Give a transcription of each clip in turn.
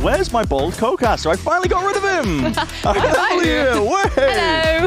Where's my bold co-caster? I finally got rid of him! Hello!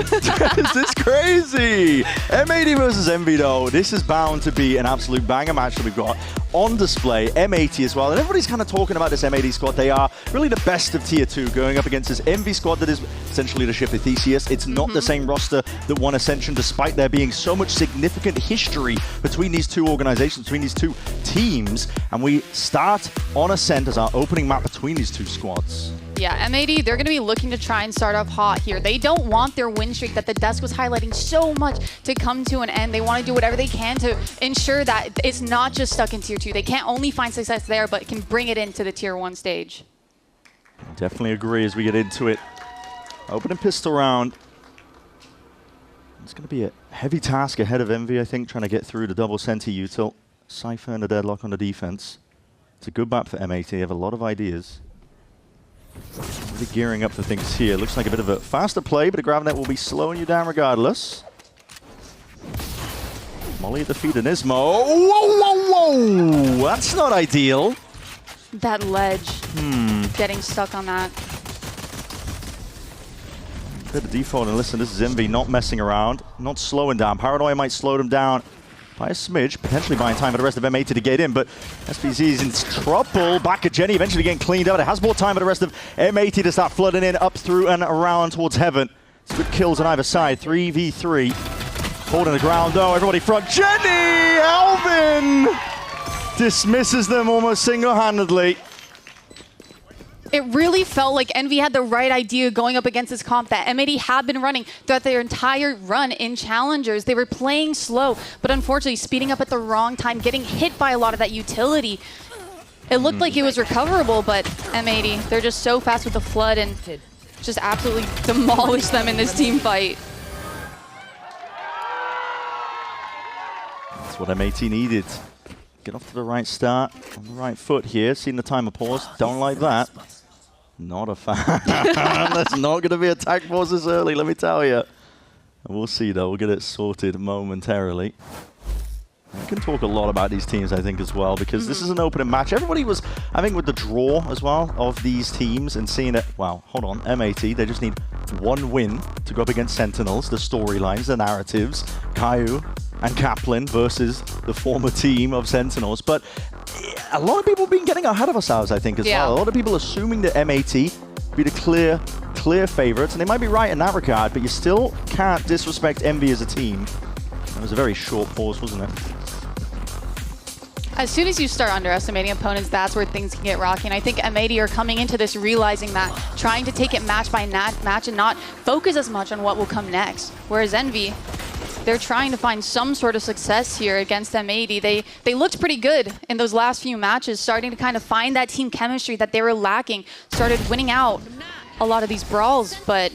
This is crazy! M80 versus MV though. This is bound to be an absolute banger match that we've got on display. M80 as well. And everybody's kind of talking about this M80 squad. They are really the best of Tier 2 going up against this MV squad that is essentially leadership of Theseus. It's not the same roster that won Ascension, despite there being so much significant history between these two organizations, between these two teams. And we start on Ascent as our opening map between these two squads. Yeah, M80, they're going to be looking to try and start off hot here. They don't want their win streak that the desk was highlighting so much to come to an end. They want to do whatever they can to ensure that it's not just stuck in Tier 2. They can't only find success there, but can bring it into the Tier 1 stage. Definitely agree as we get into it. Opening pistol round. It's going to be a heavy task ahead of Envy, I think, trying to get through the double center util. Cypher and a deadlock on the defense. It's a good map for M80. They have a lot of ideas. Really gearing up for things here. Looks like a bit of a faster play, but a Gravinet will be slowing you down regardless. Molly at the feet of Nismo. Whoa, whoa, whoa! That's not ideal. That ledge. Getting stuck on that. Bit of default, and listen, this is Envy not messing around, not slowing down. Paranoia might slow them down by a smidge, potentially buying time for the rest of M80 to get in, but SPZ is in trouble. Back at Jenny, eventually getting cleaned out. It has more time for the rest of M80 to start flooding in, up through and around towards heaven. It's good kills on either side, 3v3. Holding the ground though, everybody front. Jenny! Alvin! Dismisses them almost single-handedly. It really felt like Envy had the right idea going up against this comp that M80 had been running throughout their entire run in Challengers. They were playing slow, but unfortunately speeding up at the wrong time, getting hit by a lot of that utility. It looked like it was recoverable, but M80, they're just so fast with the flood and just absolutely demolish them in this team fight. That's what M80 needed. Get off to the right start, on the right foot here. Seeing the timer pause, don't like that. Not a fan. That's not going to be attack pause this early, let me tell you. We'll see though, we'll get it sorted momentarily. We can talk a lot about these teams, I think, as well, because this is an opening match. Everybody was, I think, with the draw as well of these teams and seeing it, wow, hold on, M80, they just need one win to go up against Sentinels, the storylines, the narratives, Caillou and Kaplan versus the former team of Sentinels. But a lot of people have been getting ahead of ourselves, I think, as well. A lot of people assuming that M80 be the clear favorites, and they might be right in that regard, but you still can't disrespect Envy as a team. That was a very short pause, wasn't it? As soon as you start underestimating opponents, that's where things can get rocky. And I think M80 are coming into this realizing that, trying to take it match by match and not focus as much on what will come next. Whereas Envy, they're trying to find some sort of success here against M80. They looked pretty good in those last few matches, starting to kind of find that team chemistry that they were lacking, started winning out a lot of these brawls, but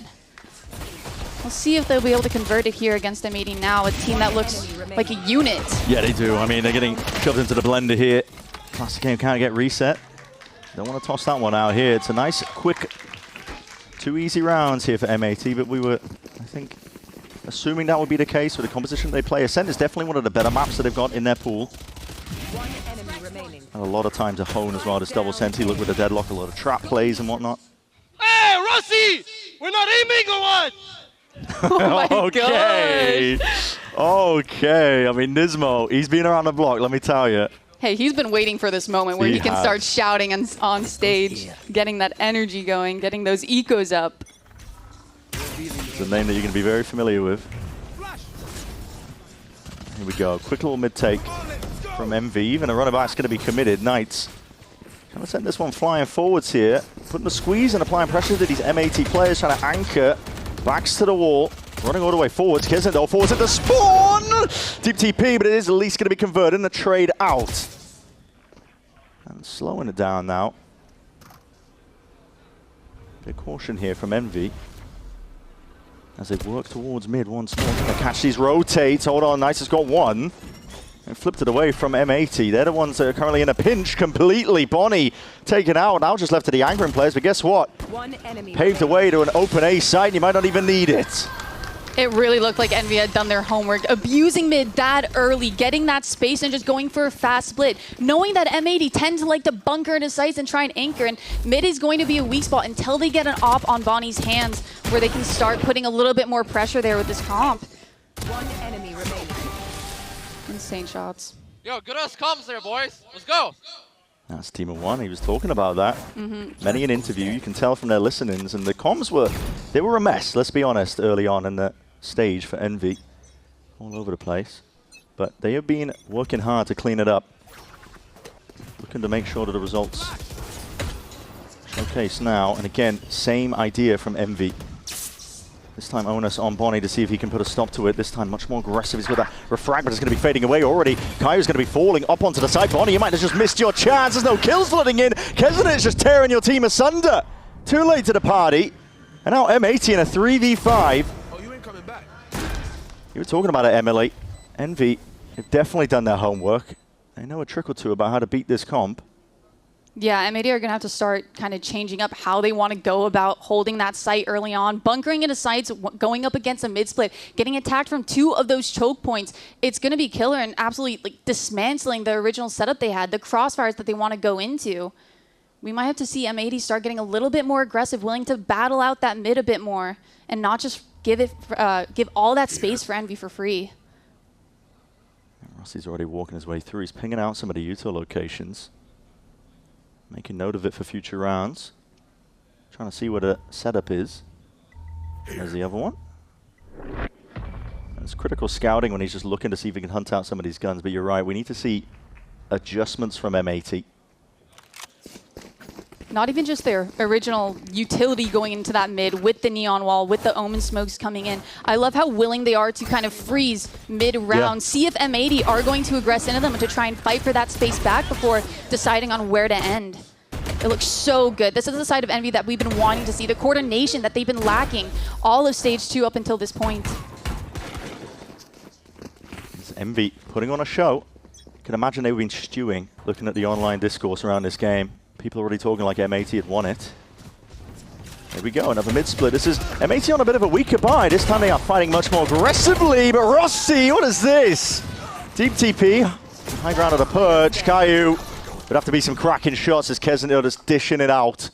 we'll see if they'll be able to convert it here against M80 now, a team that looks like a unit. Yeah, they do. I mean, they're getting shoved into the blender here. Classic game can't get reset. Don't want to toss that one out here. It's a nice, quick, 2 easy rounds here for M80, but we were, I think, assuming that would be the case with the composition they play. Ascent is definitely one of the better maps that they've got in their pool. One enemy remaining. And a lot of time to hone as well. This double sentry, look with the deadlock, a lot of trap plays and whatnot. Hey, Rossi! We're not aiming or what? Oh my Okay. gosh. Okay. I mean, Nismo, he's been around the block, let me tell you. Hey, he's been waiting for this moment where he can has. start shouting on stage, getting that energy going, getting those ecos up. It's a name that you're going to be very familiar with. Here we go. Quick little mid-take from MV. Even a runner back's going to be committed. Knights trying to send this one flying forwards here. Putting the squeeze and applying pressure to these M80 players, trying to anchor. Backs to the wall. Running all the way forwards. Kisn't though. Forwards at the spawn! Deep TP, but it is at least going to be converted and the trade out. And slowing it down now. Bit of caution here from Envy as they work towards mid once more. Gonna catch these rotates. Hold on, Nice has got one. And flipped it away from M80. They're the ones that are currently in a pinch completely. Bonnie taken out. Now just left to the anchoring players. But guess what? One enemy Paved the way to an open A site. You might not even need it. It really looked like Envy had done their homework, abusing mid that early, getting that space and just going for a fast split, knowing that M80 tends to like to bunker into sights and try and anchor, and mid is going to be a weak spot until they get an op on Bonnie's hands where they can start putting a little bit more pressure there with this comp. One enemy remaining. Insane shots. Yo, good ass comms there, boys. Let's go. That's Team of One. He was talking about that. Many an interview, you can tell from their listenings, and the comms were a mess, let's be honest, early on in the stage for Envy. All over the place. But they have been working hard to clean it up. Looking to make sure that the results showcase now. And again, same idea from Envy. This time onus on Bonnie to see if he can put a stop to it. This time much more aggressive. He's got that refragment is going to be fading away already. Kaiu's going to be falling up onto the side. Bonnie, you might have just missed your chance. There's no kills flooding in. Kezen is just tearing your team asunder. Too late to the party. And now M80 in a 3v5. Oh, you ain't coming back. You were talking about it, Emily. Envy have definitely done their homework. They know a trick or two about how to beat this comp. Yeah, M80 are going to have to start kind of changing up how they want to go about holding that site early on, bunkering into sites, going up against a mid-split, getting attacked from 2 of those choke points. It's going to be killer and absolutely like dismantling the original setup they had, the crossfires that they want to go into. We might have to see M80 start getting a little bit more aggressive, willing to battle out that mid a bit more, and not just give all that space for Envy for free. Rossi's already walking his way through. He's pinging out some of the util locations. Making note of it for future rounds. Trying to see what a setup is. There's the other one. And it's critical scouting when he's just looking to see if he can hunt out some of these guns. But you're right, we need to see adjustments from M80. Not even just their original utility going into that mid with the neon wall, with the omen smokes coming in. I love how willing they are to kind of freeze mid-round, see if M80 are going to aggress into them and to try and fight for that space back before deciding on where to end. It looks so good. This is the side of Envy that we've been wanting to see, the coordination that they've been lacking all of Stage 2 up until this point. It's Envy putting on a show. You can imagine they've been stewing, looking at the online discourse around this game. People already talking like M80 had won it. Here we go, another mid-split. This is M80 on a bit of a weaker buy. This time they are fighting much more aggressively, but Rossi, what is this? Deep TP, high ground of the perch. Kaiu would have to be some cracking shots as Kezen just dishing it out.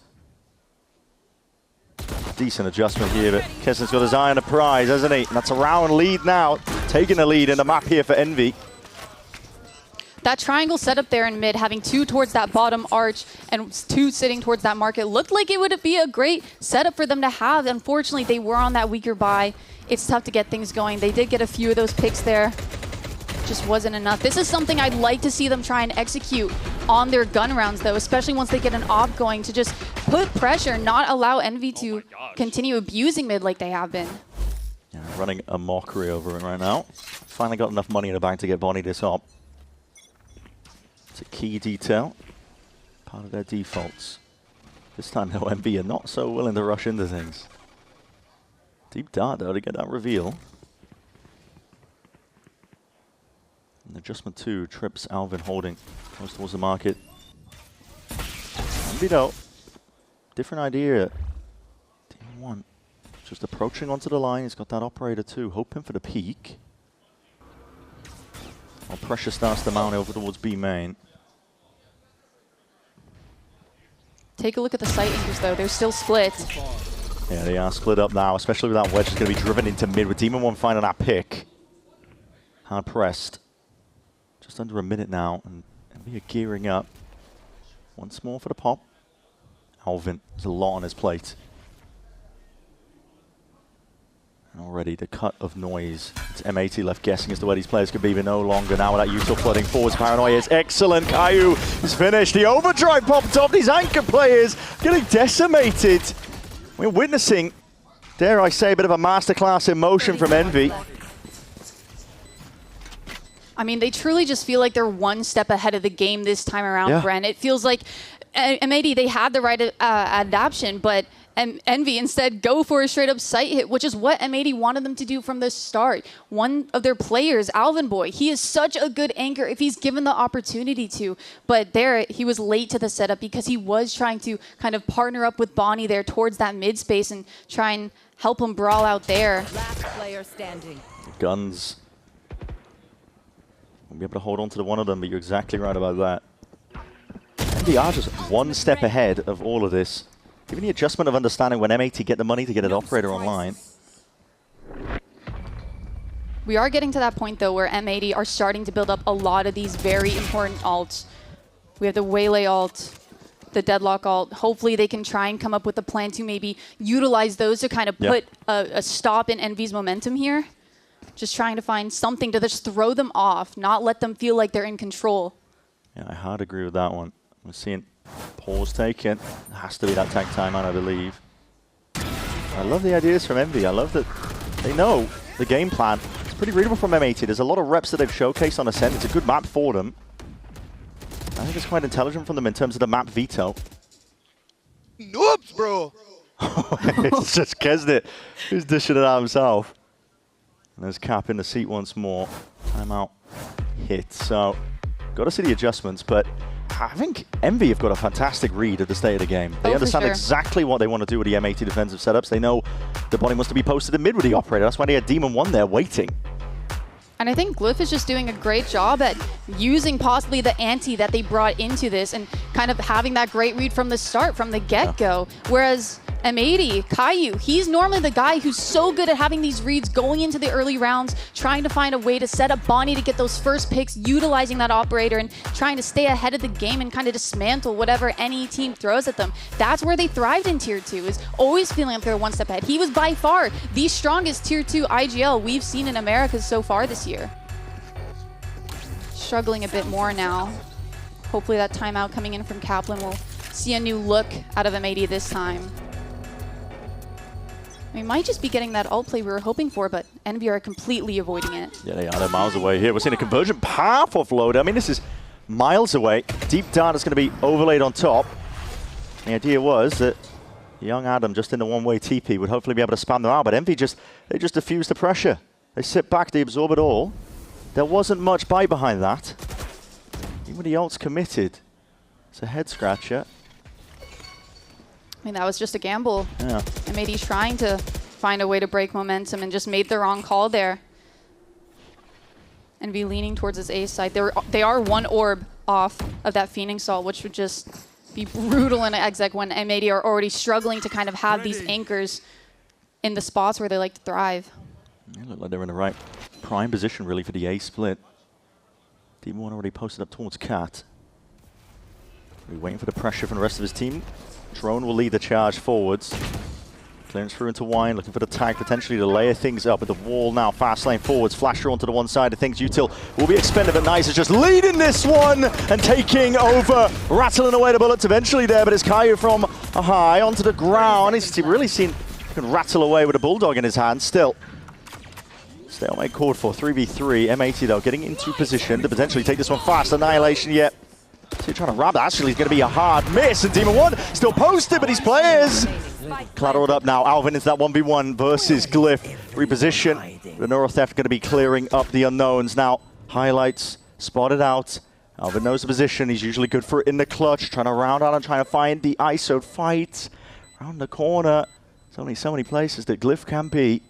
Decent adjustment here, but Kezen's got his eye on the prize, hasn't he? And that's a round lead now, taking the lead in the map here for Envy. That triangle setup there in mid, having 2 towards that bottom arch and 2 sitting towards that market, looked like it would be a great setup for them to have. Unfortunately, they were on that weaker buy. It's tough to get things going. They did get a few of those picks there. Just wasn't enough. This is something I'd like to see them try and execute on their gun rounds, though, especially once they get an op going, to just put pressure, not allow Envy to continue abusing mid like they have been. Yeah, running a mockery over it right now. Finally got enough money in the bank to get Bonnie this op. It's a key detail, part of their defaults. This time, though, Envy are not so willing to rush into things. Deep dart, though, to get that reveal. And adjustment 2 trips Alvin holding close towards the market. Envy, though, different idea. Team 1 just approaching onto the line. He's got that operator, too, hoping for the peak. While pressure starts to mount over towards B main. Take a look at the site angles, though. They're still split. Yeah, they are split up now, especially with that wedge is going to be driven into mid with Demon 1 finding that pick. Hard pressed. Just under a minute now, and we are gearing up. Once more for the pop. Alvin, there's a lot on his plate. And already the cut of noise. It's M80 left guessing as to where these players could be, but no longer now with that util flooding forwards. Paranoia is excellent. Kaiu is finished. The overdrive popped up. These anchor players getting decimated. We're witnessing, dare I say, a bit of a masterclass in motion from Envy. I mean, they truly just feel like they're one step ahead of the game this time around, yeah. Bren. It feels like M80, they had the right adaptation, but Envy instead go for a straight up site hit, which is what M80 wanted them to do from the start. One of their players, Alvin Boy, he is such a good anchor if he's given the opportunity to. But there, he was late to the setup because he was trying to kind of partner up with Bonnie there towards that mid space and try and help them brawl out there. Last player standing. Guns. We'll be able to hold on to the one of them, but you're exactly right about that. They are just one step ahead of all of this. Given the adjustment of understanding when M80 get the money to get an operator online. We are getting to that point, though, where M80 are starting to build up a lot of these very important alts. We have the Waylay alt, the Deadlock alt. Hopefully they can try and come up with a plan to maybe utilize those to kind of put a stop in Envy's momentum here. Just trying to find something to just throw them off, not let them feel like they're in control. Yeah, I hard agree with that one. We're seeing pause taken. It has to be that tag timeout, I believe. I love the ideas from Envy. I love that they know the game plan. It's pretty readable from M80. There's a lot of reps that they've showcased on Ascent. It's a good map for them. I think it's quite intelligent from them in terms of the map veto. Noobs, bro. It's just Kesnit who's dishing it out himself. And there's Cap in the seat once more. Timeout hit. So, got to see the adjustments, but I think Envy have got a fantastic read of the state of the game. They understand exactly what they want to do with the M80 defensive setups. They know the body wants to be posted in mid with the operator. That's why they had Demon 1 there waiting. And I think Glyph is just doing a great job at using possibly the ante that they brought into this and kind of having that great read from the start, from the get-go. Whereas M80, Caillou, he's normally the guy who's so good at having these reads going into the early rounds, trying to find a way to set up Bonnie to get those first picks, utilizing that operator and trying to stay ahead of the game and kind of dismantle whatever any team throws at them. That's where they thrived in Tier 2, is always feeling like they're one step ahead. He was by far the strongest Tier 2 IGL we've seen in Americas so far this year. Struggling a bit more now. Hopefully that timeout coming in from Kaplan will see a new look out of M80 this time. We might just be getting that ult play we were hoping for, but Envy are completely avoiding it. Yeah, they are. They're miles away here. We're seeing a conversion path offload. I mean, this is miles away. Deep down is going to be overlaid on top. The idea was that young Adam, just in the one-way TP, would hopefully be able to spam them out, but Envy they just diffuse the pressure. They sit back, they absorb it all. There wasn't much bite behind that. Even when the ult's committed, it's a head-scratcher. I mean, that was just a gamble. Yeah. M80 trying to find a way to break momentum and just made the wrong call there. Envy leaning towards his A side. They are one orb off of that Phoenix ult, which would just be brutal in an exec when M80 are already struggling to kind of have these anchors in the spots where they like to thrive. They look like they're in the right prime position, really, for the A split. Demon 1 already posted up towards Cat. We're waiting for the pressure from the rest of his team. Drone will lead the charge forwards. Clearance through into Wine, looking for the tag potentially to layer things up with the wall now. Fast lane forwards, Flasher onto the one side of things. Util will be expended, but Nice is just leading this one and taking over, rattling away the bullets eventually there, but it's Caillou from a high onto the ground. He's really seen he can rattle away with a Bulldog in his hand still. Stalemate called for 3v3. M80 though getting into position to potentially take this one fast. Annihilation yet. So you're trying to wrap that. Actually, it's going to be a hard miss. And Demon 1 still posted, but his players collateraled up now. Alvin into that 1v1 versus Glyph. Reposition. The Neurotheft going to be clearing up the unknowns now. Highlights spotted out. Alvin knows the position. He's usually good for it in the clutch. Trying to round out and trying to find the ISO fight. Around the corner. There's only so many places that Glyph can be.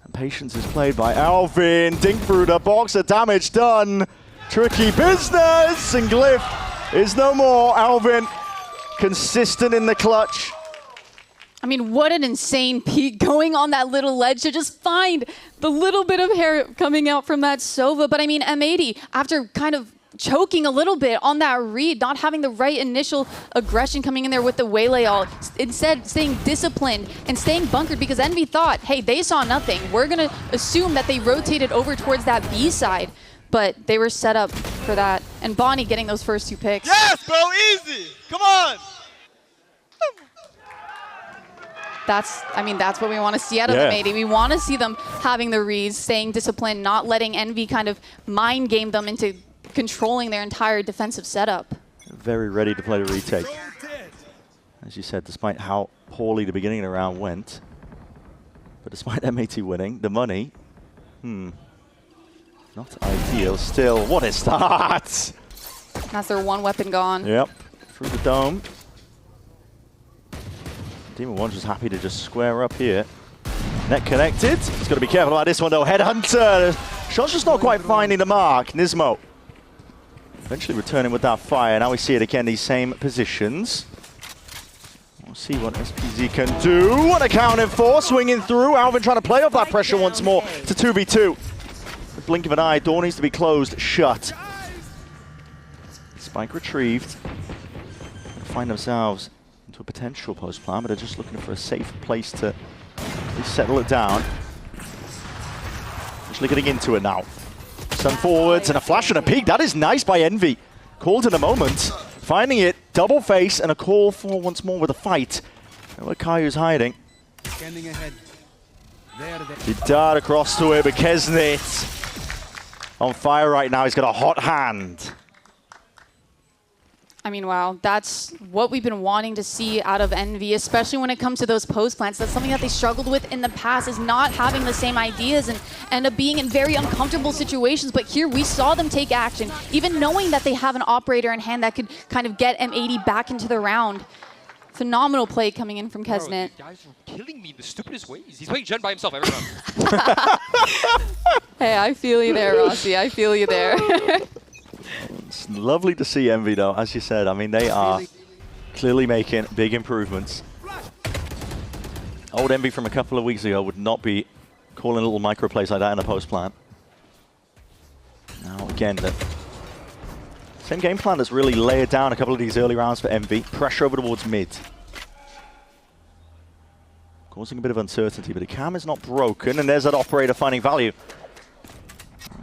And patience is played by Alvin. Dink through the boxer. Damage done. Tricky business, and Glyph is no more. Alvin, consistent in the clutch. I mean, what an insane peek going on that little ledge to just find the little bit of hair coming out from that Sova. But I mean, M80, after kind of choking a little bit on that read, not having the right initial aggression coming in there with the Waylay ult, instead staying disciplined and staying bunkered because Envy thought, hey, they saw nothing. We're going to assume that they rotated over towards that B side. But they were set up for that. And Bonnie getting those first two picks. Yes, bro, easy. Come on. That's what we want to see out of them, M80. We want to see them having the reads, staying disciplined, not letting Envy kind of mind game them into controlling their entire defensive setup. Very ready to play the retake. As you said, despite how poorly the beginning of the round went, but despite M80 winning, the money, not ideal still. What a start! That's their one weapon gone. Yep, through the dome. Demon 1's just happy to just square up here. Net connected. He's got to be careful about this one though. Headhunter. Shot's just not quite finding the mark. Nismo eventually returning with that fire. Now we see it again, these same positions. We'll see what SPZ can do. What accounted for, swinging through. Alvin trying to play off that pressure once more to 2v2. The blink of an eye, door needs to be closed shut. Spike retrieved. Find themselves into a potential post plan, but they're just looking for a safe place to settle it down. Actually getting into it now. Sun forwards and a flash and a peek. That is nice by Envy. Called in a moment. Finding it, double face, and a call for once more with a fight. Where Kayu's hiding. Scanning ahead. He dart across to it, but Kesnit on fire right now. He's got a hot hand. I mean, wow, that's what we've been wanting to see out of Envy, especially when it comes to those post plants. That's something that they struggled with in the past, is not having the same ideas and end up being in very uncomfortable situations. But here we saw them take action, even knowing that they have an operator in hand that could kind of get M80 back into the round. Phenomenal play coming in from Kesnit. Bro, guys are killing me in the stupidest ways. He's playing Jen by himself every round. Hey, I feel you there, Rossi. I feel you there. It's lovely to see Envy though, as you said. I mean, they are clearly making big improvements. Old Envy from a couple of weeks ago would not be calling little micro plays like that in a post plant. Now again, the same game plan that's really layered down a couple of these early rounds for Envy. Pressure over towards mid. Causing a bit of uncertainty, but the cam is not broken, and there's that operator finding value.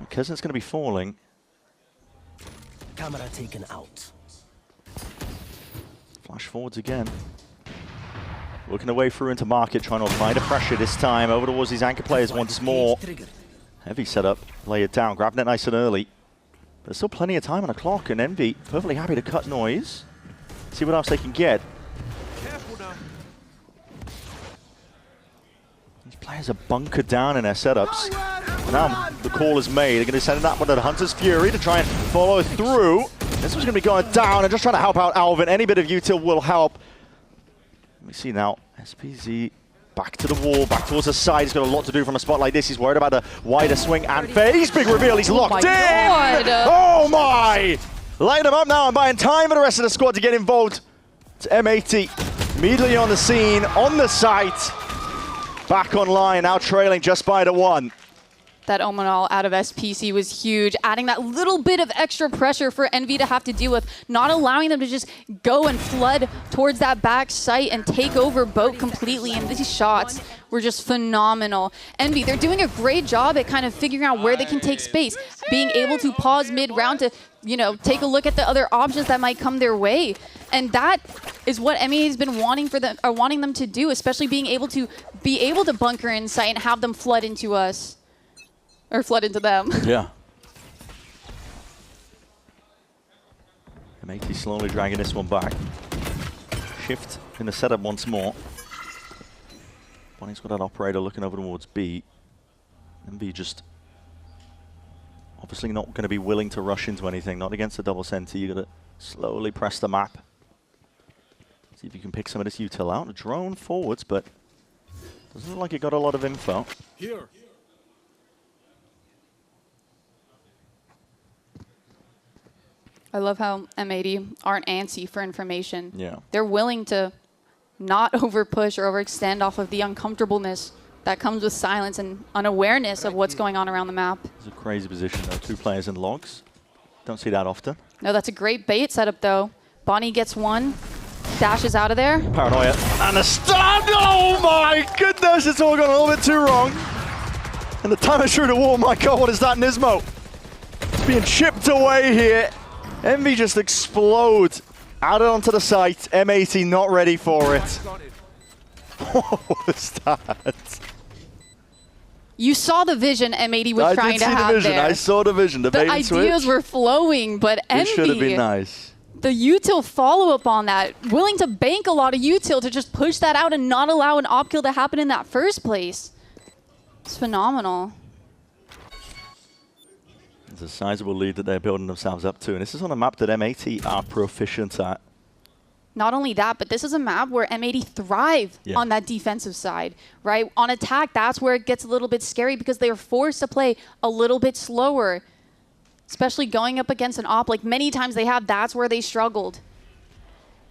Kesnit's going to be falling. Camera taken out. Flash forwards again. Working their way through into market, trying to apply the pressure this time. Over towards these anchor players once more. Heavy setup, lay it down, grabbing it nice and early. There's still plenty of time on the clock, and Envy perfectly happy to cut noise. See what else they can get. These players are bunkered down in their setups. Now the call is made. They're going to send it up with the Hunter's Fury to try and follow through. This one's going to be going down and just trying to help out Alvin. Any bit of util will help. Let me see now. SPZ back to the wall, back towards the side. He's got a lot to do from a spot like this. He's worried about a wider swing and phase. Big reveal. He's locked in. Oh my! Lighting him up now and buying time for the rest of the squad to get involved. It's M80 immediately on the scene, on the site. Back online, now trailing just by the one. That Omanal out of SPC was huge, adding that little bit of extra pressure for Envy to have to deal with, not allowing them to just go and flood towards that back site and take over boat completely. And these shots were just phenomenal. Envy, they're doing a great job at kind of figuring out where they can take space, being able to pause mid-round to, you know, take a look at the other options that might come their way. And that is what MEA has been wanting for them, or wanting them to do, especially being able to bunker in sight and have them flood into us. Or flood into them. Yeah. M80 slowly dragging this one back. Shift in the setup once more. Bonnie's got that operator looking over towards B. MB just obviously not going to be willing to rush into anything, not against the double center. You got to slowly press the map. See if you can pick some of this util out. A drone forwards, but doesn't look like it got a lot of info. Here. I love how M80 aren't antsy for information. Yeah. They're willing to not overpush or overextend off of the uncomfortableness that comes with silence and unawareness of what's going on around the map. It's a crazy position though. 2 players in logs. Don't see that often. No, that's a great bait setup though. Bonnie gets one, dashes out of there. Paranoia. And a stun! Oh my goodness, it's all gone a little bit too wrong. And the timer through the wall, my god, what is that, Nismo? It's being chipped away here. Envy just explodes out onto the site. M80 not ready for it. What was that? You saw the vision M80 was trying to have there. I saw the vision. The bait and switch. The ideas were flowing, but Envy, it should have been nice. The util follow-up on that, willing to bank a lot of util to just push that out and not allow an op kill to happen in that first place. It's phenomenal. It's a sizable lead that they're building themselves up to, and this is on a map that M80 are proficient at. Not only that, but this is a map where M80 thrive on that defensive side, right? On attack, that's where it gets a little bit scary because they are forced to play a little bit slower, especially going up against an op. Like many times they have, that's where they struggled.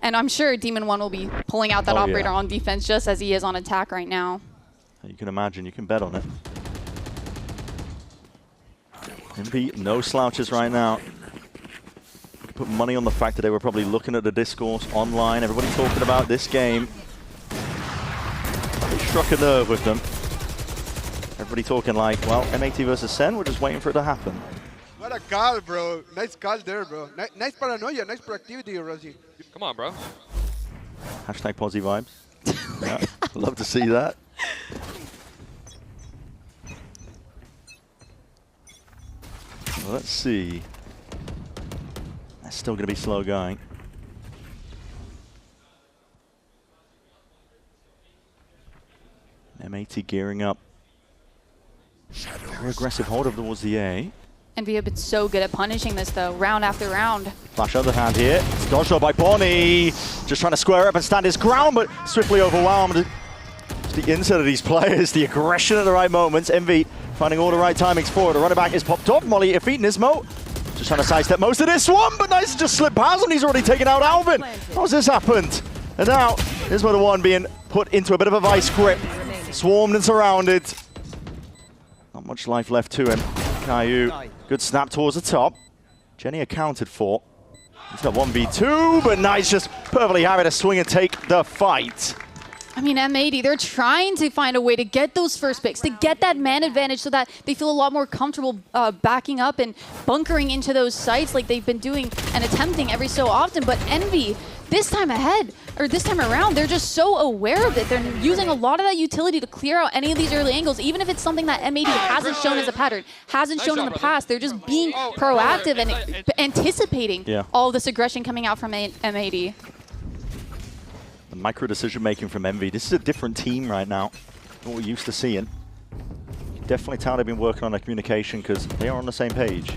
And I'm sure Demon 1 will be pulling out that operator on defense just as he is on attack right now. You can imagine, you can bet on it. MP, no slouches right now. Put money on the fact that they were probably looking at the discourse online. Everybody talking about this game. It struck a nerve with them. Everybody talking like, well, M80 versus Sen, we're just waiting for it to happen. What a call, bro. Nice call there, bro. Nice paranoia, nice proactivity, Rosie. Come on, bro. Hashtag Posy vibes. Yeah, love to see that. Well, let's see. That's still going to be slow going. M80 gearing up. Very aggressive hold up towards the A. Envy have been so good at punishing this, though, round after round. Flash other hand here. It's dodged by Bonnie. Just trying to square up and stand his ground, but swiftly overwhelmed. The insight of these players, the aggression at the right moments. Envy finding all the right timings for it. The running back is popped up. Molly at feet in Ismo. Just trying to sidestep most of this one, but nice to just slip past him. He's already taken out Alvin. How's this happened? And now, Ismo the one being put into a bit of a vice grip. Swarmed and surrounded. Not much life left to him. Caillou, good snap towards the top. Jenny accounted for. He's got 1v2, but nice, just perfectly having to swing and take the fight. I mean, M80, they're trying to find a way to get those first picks, to get that man advantage so that they feel a lot more comfortable backing up and bunkering into those sites like they've been doing and attempting every so often. But Envy, this time around, they're just so aware of it. They're using a lot of that utility to clear out any of these early angles, even if it's something that M80 hasn't shown as a pattern, hasn't shown in the past. They're just being proactive and anticipating all this aggression coming out from M80. The micro decision making from Envy. This is a different team right now than what we're used to seeing. Definitely tell they've been working on their communication because they are on the same page.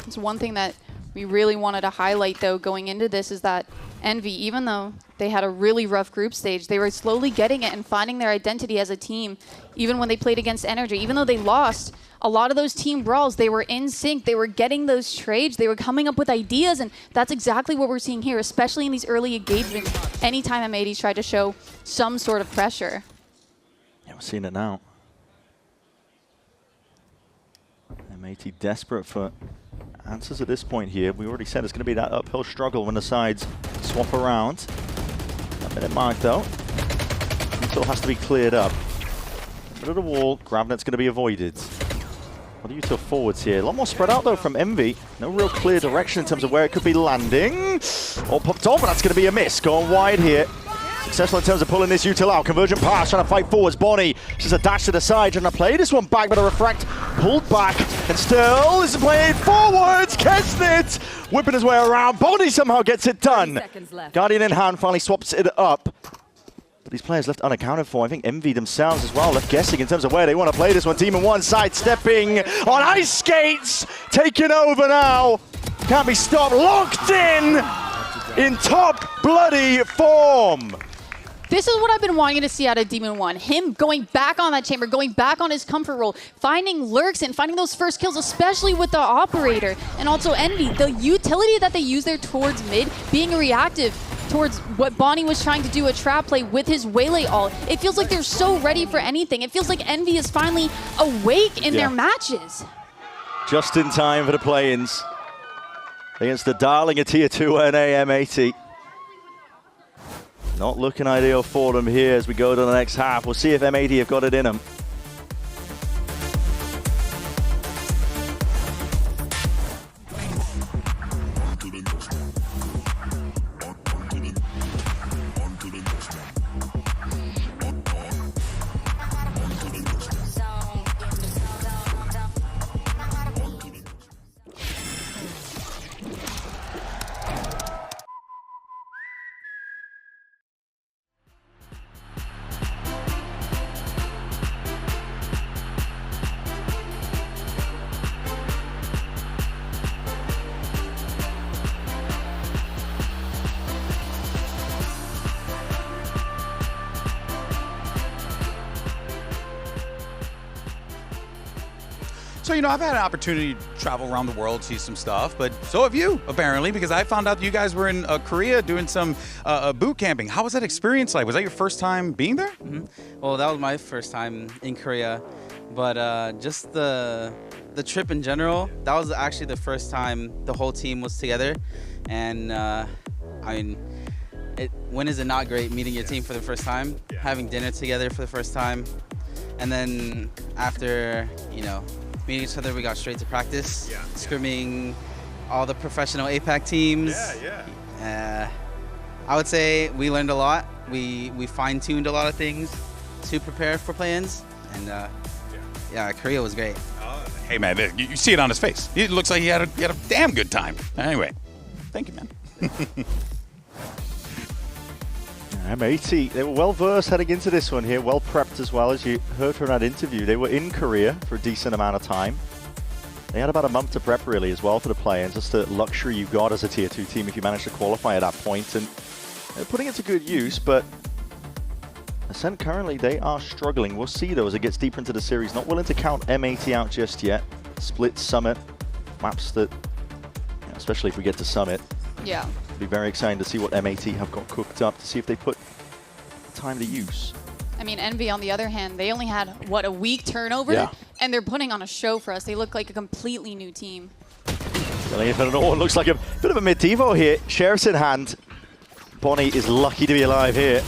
It's one thing that we really wanted to highlight, though, going into this is that Envy, even though they had a really rough group stage, they were slowly getting it and finding their identity as a team, even when they played against Energy. Even though they lost a lot of those team brawls, they were in sync, they were getting those trades, they were coming up with ideas, and that's exactly what we're seeing here, especially in these early engagements, anytime M80's tried to show some sort of pressure. Yeah, we're seeing it now. M80 desperate for answers at this point here. We already said it's going to be that uphill struggle when the sides swap around. A minute mark though. Until has to be cleared up. Bit of the wall, GravNet's going to be avoided. What are you to forwards here? A lot more spread out though from Envy. No real clear direction in terms of where it could be landing. All popped off, but that's going to be a miss. Going wide here. Successful in terms of pulling this util out. Convergent pass, trying to fight forwards. Bonnie, just a dash to the side, trying to play this one back, but a refract pulled back. And still, this is playing forwards. Kesnet whipping his way around. Bonnie somehow gets it done. Guardian in hand, finally swaps it up. But these players left unaccounted for. I think Envy themselves as well, left guessing in terms of where they want to play this one. Team in one side, stepping on ice skates. Taking over now. Can't be stopped. Locked in top bloody form. This is what I've been wanting to see out of Demon 1. Him going back on that chamber, going back on his comfort role, finding lurks and finding those first kills, especially with the operator. And also Envy, the utility that they use there towards mid, being reactive towards what Bonnie was trying to do, a trap play with his Waylay ult. It feels like they're so ready for anything. It feels like Envy is finally awake in their matches. Just in time for the play-ins against the darling of Tier 2 NA M80. Not looking ideal for them here as we go to the next half. We'll see if M80 have got it in them. So, you know, I've had an opportunity to travel around the world, see some stuff, but so have you, apparently, because I found out you guys were in Korea doing some boot camping. How was that experience like? Was that your first time being there? Well, that was my first time in Korea, but just the trip in general, that was actually the first time the whole team was together, and I mean, when is it not great meeting your team for the first time, having dinner together for the first time, and then after, you know, meeting each other, we got straight to practice, scrimming all the professional APAC teams. I would say we learned a lot. We fine-tuned a lot of things to prepare for play-ins, and yeah, Korea was great. Hey, man, you see it on his face. It looks like he had a damn good time. Anyway, thank you, man. M80, they were well versed heading into this one here, well prepped as well, as you heard from that interview. They were in Korea for a decent amount of time. They had about a month to prep really as well for the play-ins. Just a luxury you got as a tier 2 team if you managed to qualify at that point, and they're putting it to good use, but Ascent currently, they are struggling. We'll see though as it gets deeper into the series. Not willing to count M80 out just yet. Split, Summit, maps that, you know, especially if we get to Summit. Yeah. Be very exciting to see what M80 have got cooked up, to see if they put time to use. I mean, Envy, on the other hand, they only had, what, a week turnover? Yeah. And they're putting on a show for us. They look like a completely new team. Looks like a bit of a mid-devo here. Sheriff's in hand. Bonnie is lucky to be alive here.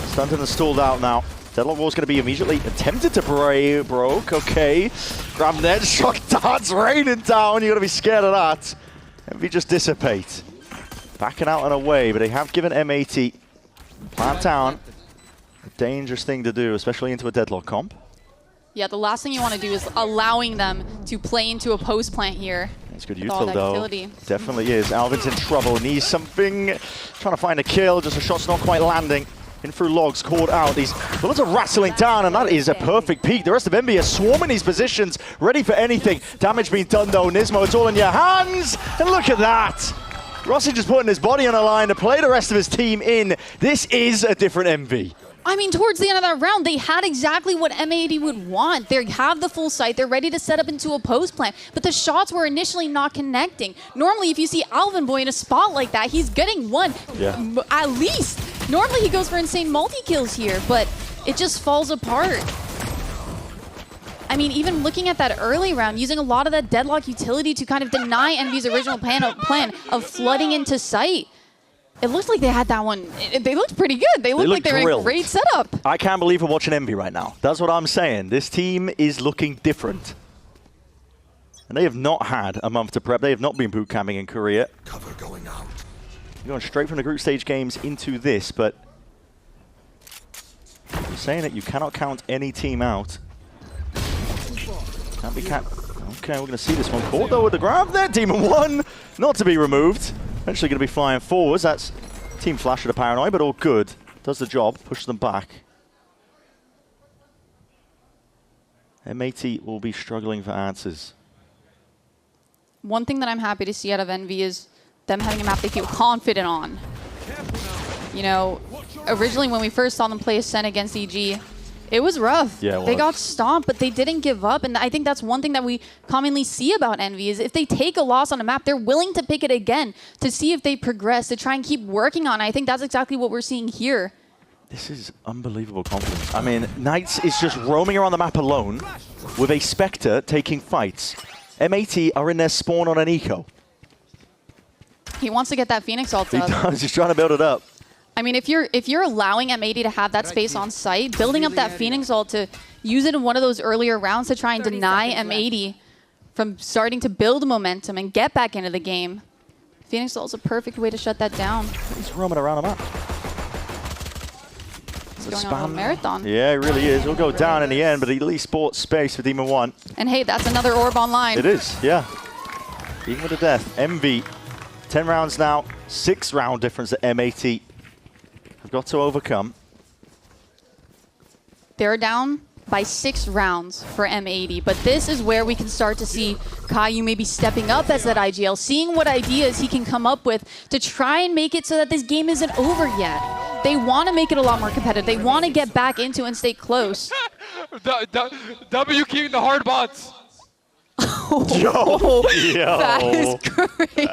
Stunted and stalled out now. Deadlock Wall's going to be immediately attempted to broke. Okay. Grab net, shock darts raining down. You're going to be scared of that. Envy just dissipate. Backing out and away, but they have given M80 plant down. A dangerous thing to do, especially into a Deadlock comp. Yeah, the last thing you want to do is allowing them to play into a post plant here. It's good util though. Definitely is. Alvin's in trouble. Needs something. Trying to find a kill. Just a shot's not quite landing. In through logs, caught out. These bullets are rattling down, and that is a perfect peak. The rest of Envy are swarming these positions, ready for anything. Damage being done though. Nismo, it's all in your hands. And look at that. Rossi just putting his body on a line to play the rest of his team in. This is a different Envy. I mean, towards the end of that round, they had exactly what M80 would want. They have the full sight. They're ready to set up into a post plant, but the shots were initially not connecting. Normally, if you see Alvin Boy in a spot like that, he's getting one, at least. Normally, he goes for insane multi-kills here, but it just falls apart. I mean, even looking at that early round, using a lot of that Deadlock utility to kind of deny Envy's original plan of flooding into sight. It looks like they had that one. They looked pretty good. They looked like they were in a great setup. I can't believe we're watching Envy right now. That's what I'm saying. This team is looking different. And they have not had a month to prep. They have not been boot camping in Korea. Cover going out. You're going straight from the group stage games into this, but you're saying that you cannot count any team out. Can't be Okay, we're going to see this one caught though with the grab there. Demon 1, not to be removed. Eventually going to be flying forwards. That's Team Flash at a Paranoid, but all good. Does the job, push them back. M80 will be struggling for answers. One thing that I'm happy to see out of Envy is them having a map they feel confident on. You know, originally when we first saw them play Ascent against EG, it was rough. Yeah, it was. They got stomped, but they didn't give up. And I think that's one thing that we commonly see about Envy is if they take a loss on a map, they're willing to pick it again to see if they progress, to try and keep working on it. I think that's exactly what we're seeing here. This is unbelievable confidence. I mean, Knights is just roaming around the map alone with a Spectre taking fights. M80 are in their spawn on an eco. He wants to get that Phoenix ult up. He does. He's trying to build it up. I mean, if you're allowing M80 to have that space on site, building up that Phoenix ult to use it in one of those earlier rounds to try and deny M80 from starting to build momentum and get back into the game. Phoenix ult's a perfect way to shut that down. He's roaming around the map. He's going on a marathon. Yeah, it really is. He'll go down in the end, but he at least bought space for Demon 1. And hey, that's another orb online. It is, yeah. Even with the death. Envy, 10 rounds now, 6-round difference at M80. Have got to overcome. They're down by 6 rounds for M80, but this is where we can start to see Caillou maybe stepping up as that IGL, seeing what ideas he can come up with to try and make it so that this game isn't over yet. They want to make it a lot more competitive. They want to get back into and stay close. W keeping the hard bots. That is crazy.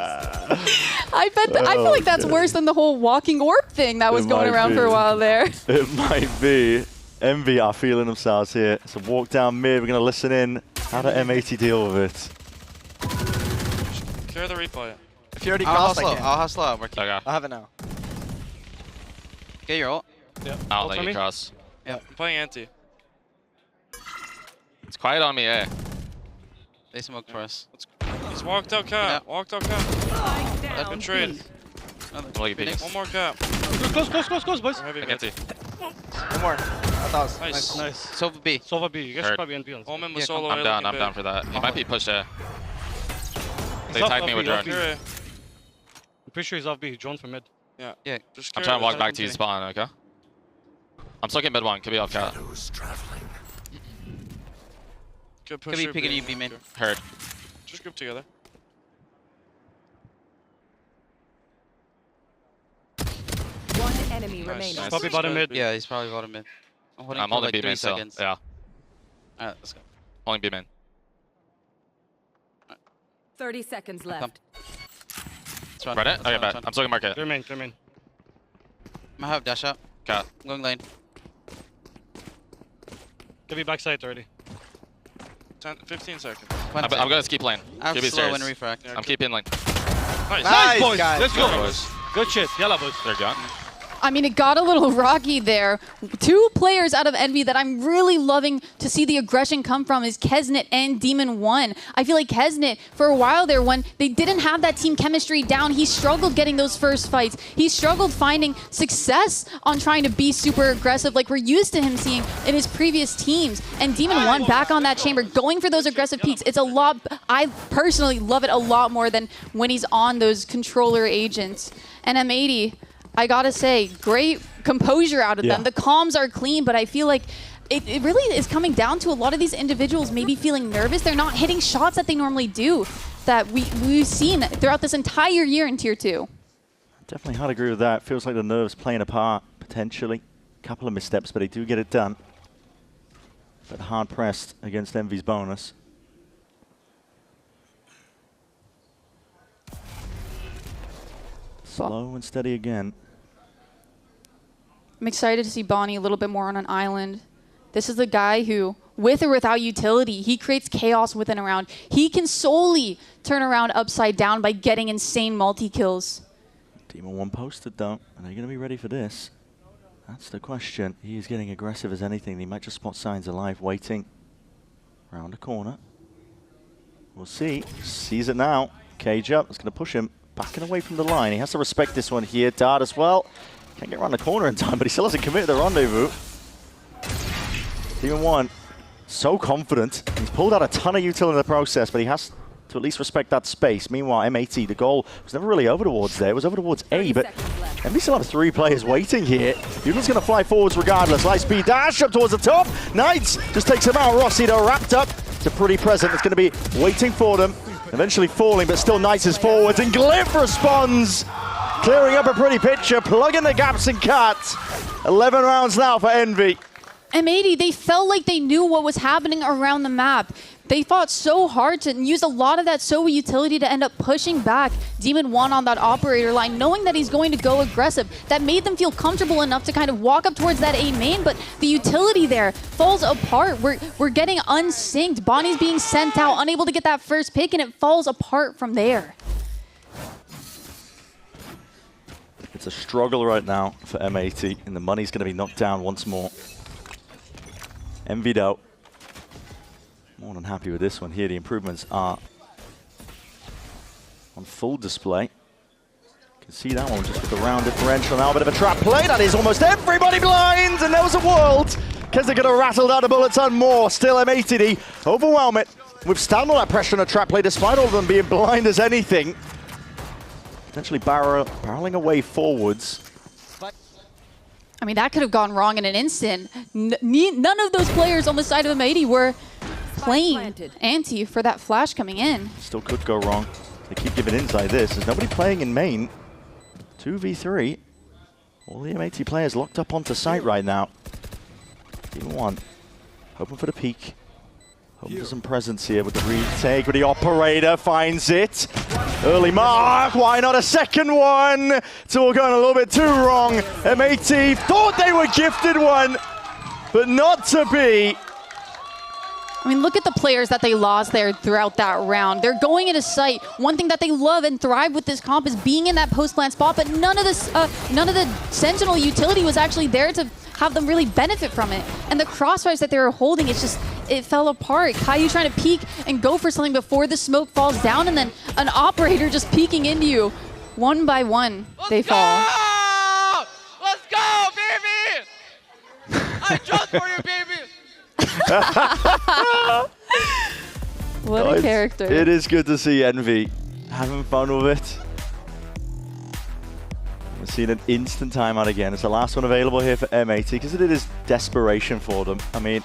I feel like that's worse than the whole walking orb thing that was going around for a while there. It might be. Envy are feeling themselves here. So walk down mid. We're going to listen in. How do M80 deal with it? Clear the replay. If you already I'll crossed, hustle I up. can. I'll hustle up. Okay. I'll have it now. Get your ult. Yeah. I Ult don't think for he me? cross. Yeah. I'm playing anti. It's quiet on me, eh? They smoke for us. He's walked out cap. Yeah. Walked out cap. Good trade. I'm looking peeking. One more cap. Close, boys. Heavy I mid. can't see. One more. That was Nice. Nice. Sova B. Sova B. You guys Heard. should probably NP on. Omen Yeah, with solo. I'm down. I'm down for that. He might be pushed there. They off tagged me with B, off drone. B. Clear. I'm pretty sure he's off B. He's drawn from mid. Yeah. Yeah. Just I'm clear trying to walk it. back to his spawn, okay? I'm stuck in mid one. Could be off cat. Good Could push. be here, picking B. you B main. Heard. Just group together. One enemy Nice. remaining. Nice. Probably bottom mid. Yeah, he's probably bottom mid. I'm holding I'm for only like B 3 main still. seconds. Yeah. Alright, let's go. Only B main. 30 seconds left. Let's run. Read it? Let's Okay, run, bet. let's run. I'm stuck in market. Clear main. Clear main. I have dash out. Cat. I'm going lane. Give me backside already. 15 seconds. I'm gonna keep lane. I have Give me slow stairs. and refract. Yeah, I'm keeping lane. Nice. Nice, boys. guys. Let's Good, go. boys. Good shit. Yalla, boys. They're gone. I mean, it got a little rocky there. Two players out of Envy that I'm really loving to see the aggression come from is Kesnet and Demon1. I feel like Kesnet, for a while there, when they didn't have that team chemistry down, he struggled getting those first fights. He struggled finding success on trying to be super aggressive like we're used to him seeing in his previous teams. And Demon1 back on that chamber, going for those aggressive peaks. It's a lot, I personally love it a lot more than when he's on those controller agents. And M80, I gotta say, great composure out of them. The comms are clean, but I feel like it really is coming down to a lot of these individuals maybe feeling nervous. They're not hitting shots that they normally do that we've seen throughout this entire year in Tier 2. Definitely hard to agree with that. Feels like the nerves playing a part, potentially. A couple of missteps, but they do get it done. But hard pressed against Envy's bonus. Slow and steady again. I'm excited to see Bonnie a little bit more on an island. This is the guy who, with or without utility, he creates chaos within a round. He can solely turn around upside down by getting insane multi-kills. Demon1 posted though. Are they going to be ready for this? That's the question. He is getting aggressive as anything. He might just spot signs of life waiting around the corner. We'll see. Sees it now. Cage up. It's going to push him. Backing away from the line. He has to respect this one here. Dart as well. Can't get around the corner in time, but he still hasn't committed the rendezvous. Demon1, so confident. He's pulled out a ton of utility in the process, but he has to at least respect that space. Meanwhile, M80, the goal was never really over towards there. It was over towards A, but Envy still have 3 players waiting here. Union's going to fly forwards regardless. Light speed dash up towards the top. Knights just takes him out. Rossi, though, wrapped up. It's a pretty present. It's going to be waiting for them. Eventually falling, but still Knights is forwards. And Glyph responds. Clearing up a pretty picture, plugging the gaps and cuts. 11 rounds now for Envy. M80, they felt like they knew what was happening around the map. They fought so hard to use a lot of that Zowie utility to end up pushing back Demon1 on that operator line, knowing that he's going to go aggressive. That made them feel comfortable enough to kind of walk up towards that A main, but the utility there falls apart. We're getting unsynced. Bonnie's being sent out, unable to get that first pick, and it falls apart from there. It's a struggle right now for M80, and the money's going to be knocked down once more. Envy though, more than happy with this one here. The improvements are on full display. You can see that one just with the round differential now. A bit of a trap play. That is almost everybody blind, and there was a world. Kesnet could have rattled out a bullet ton more. Still M80 overwhelm it. Withstand all that pressure on a trap play despite all of them being blind as anything. Potentially barreling away forwards. I mean, that could have gone wrong in an instant. None of those players on the side of M80 were playing anti for that flash coming in. Still could go wrong. They keep giving inside this. There's nobody playing in main. 2v3. All the M80 players locked up onto site right now. Demon1 hoping for the peak. Hoping for some presence here with the retake, but the operator finds it. Early mark, why not a second one? It's all going a little bit too wrong. M80 thought they were gifted one, but not to be. I mean, look at the players that they lost there throughout that round. They're going into sight. One thing that they love and thrive with this comp is being in that post-plant spot, but none of the Sentinel utility was actually there to have them really benefit from it. And the crossfires that they were holding, it fell apart. Caillou trying to peek and go for something before the smoke falls down, and then an operator just peeking into you. One by one, they fall. Let's go, baby! I trust for you, baby! What a character. It is good to see Envy having fun with it. We're seeing an instant timeout again. It's the last one available here for M80 because it is desperation for them. I mean,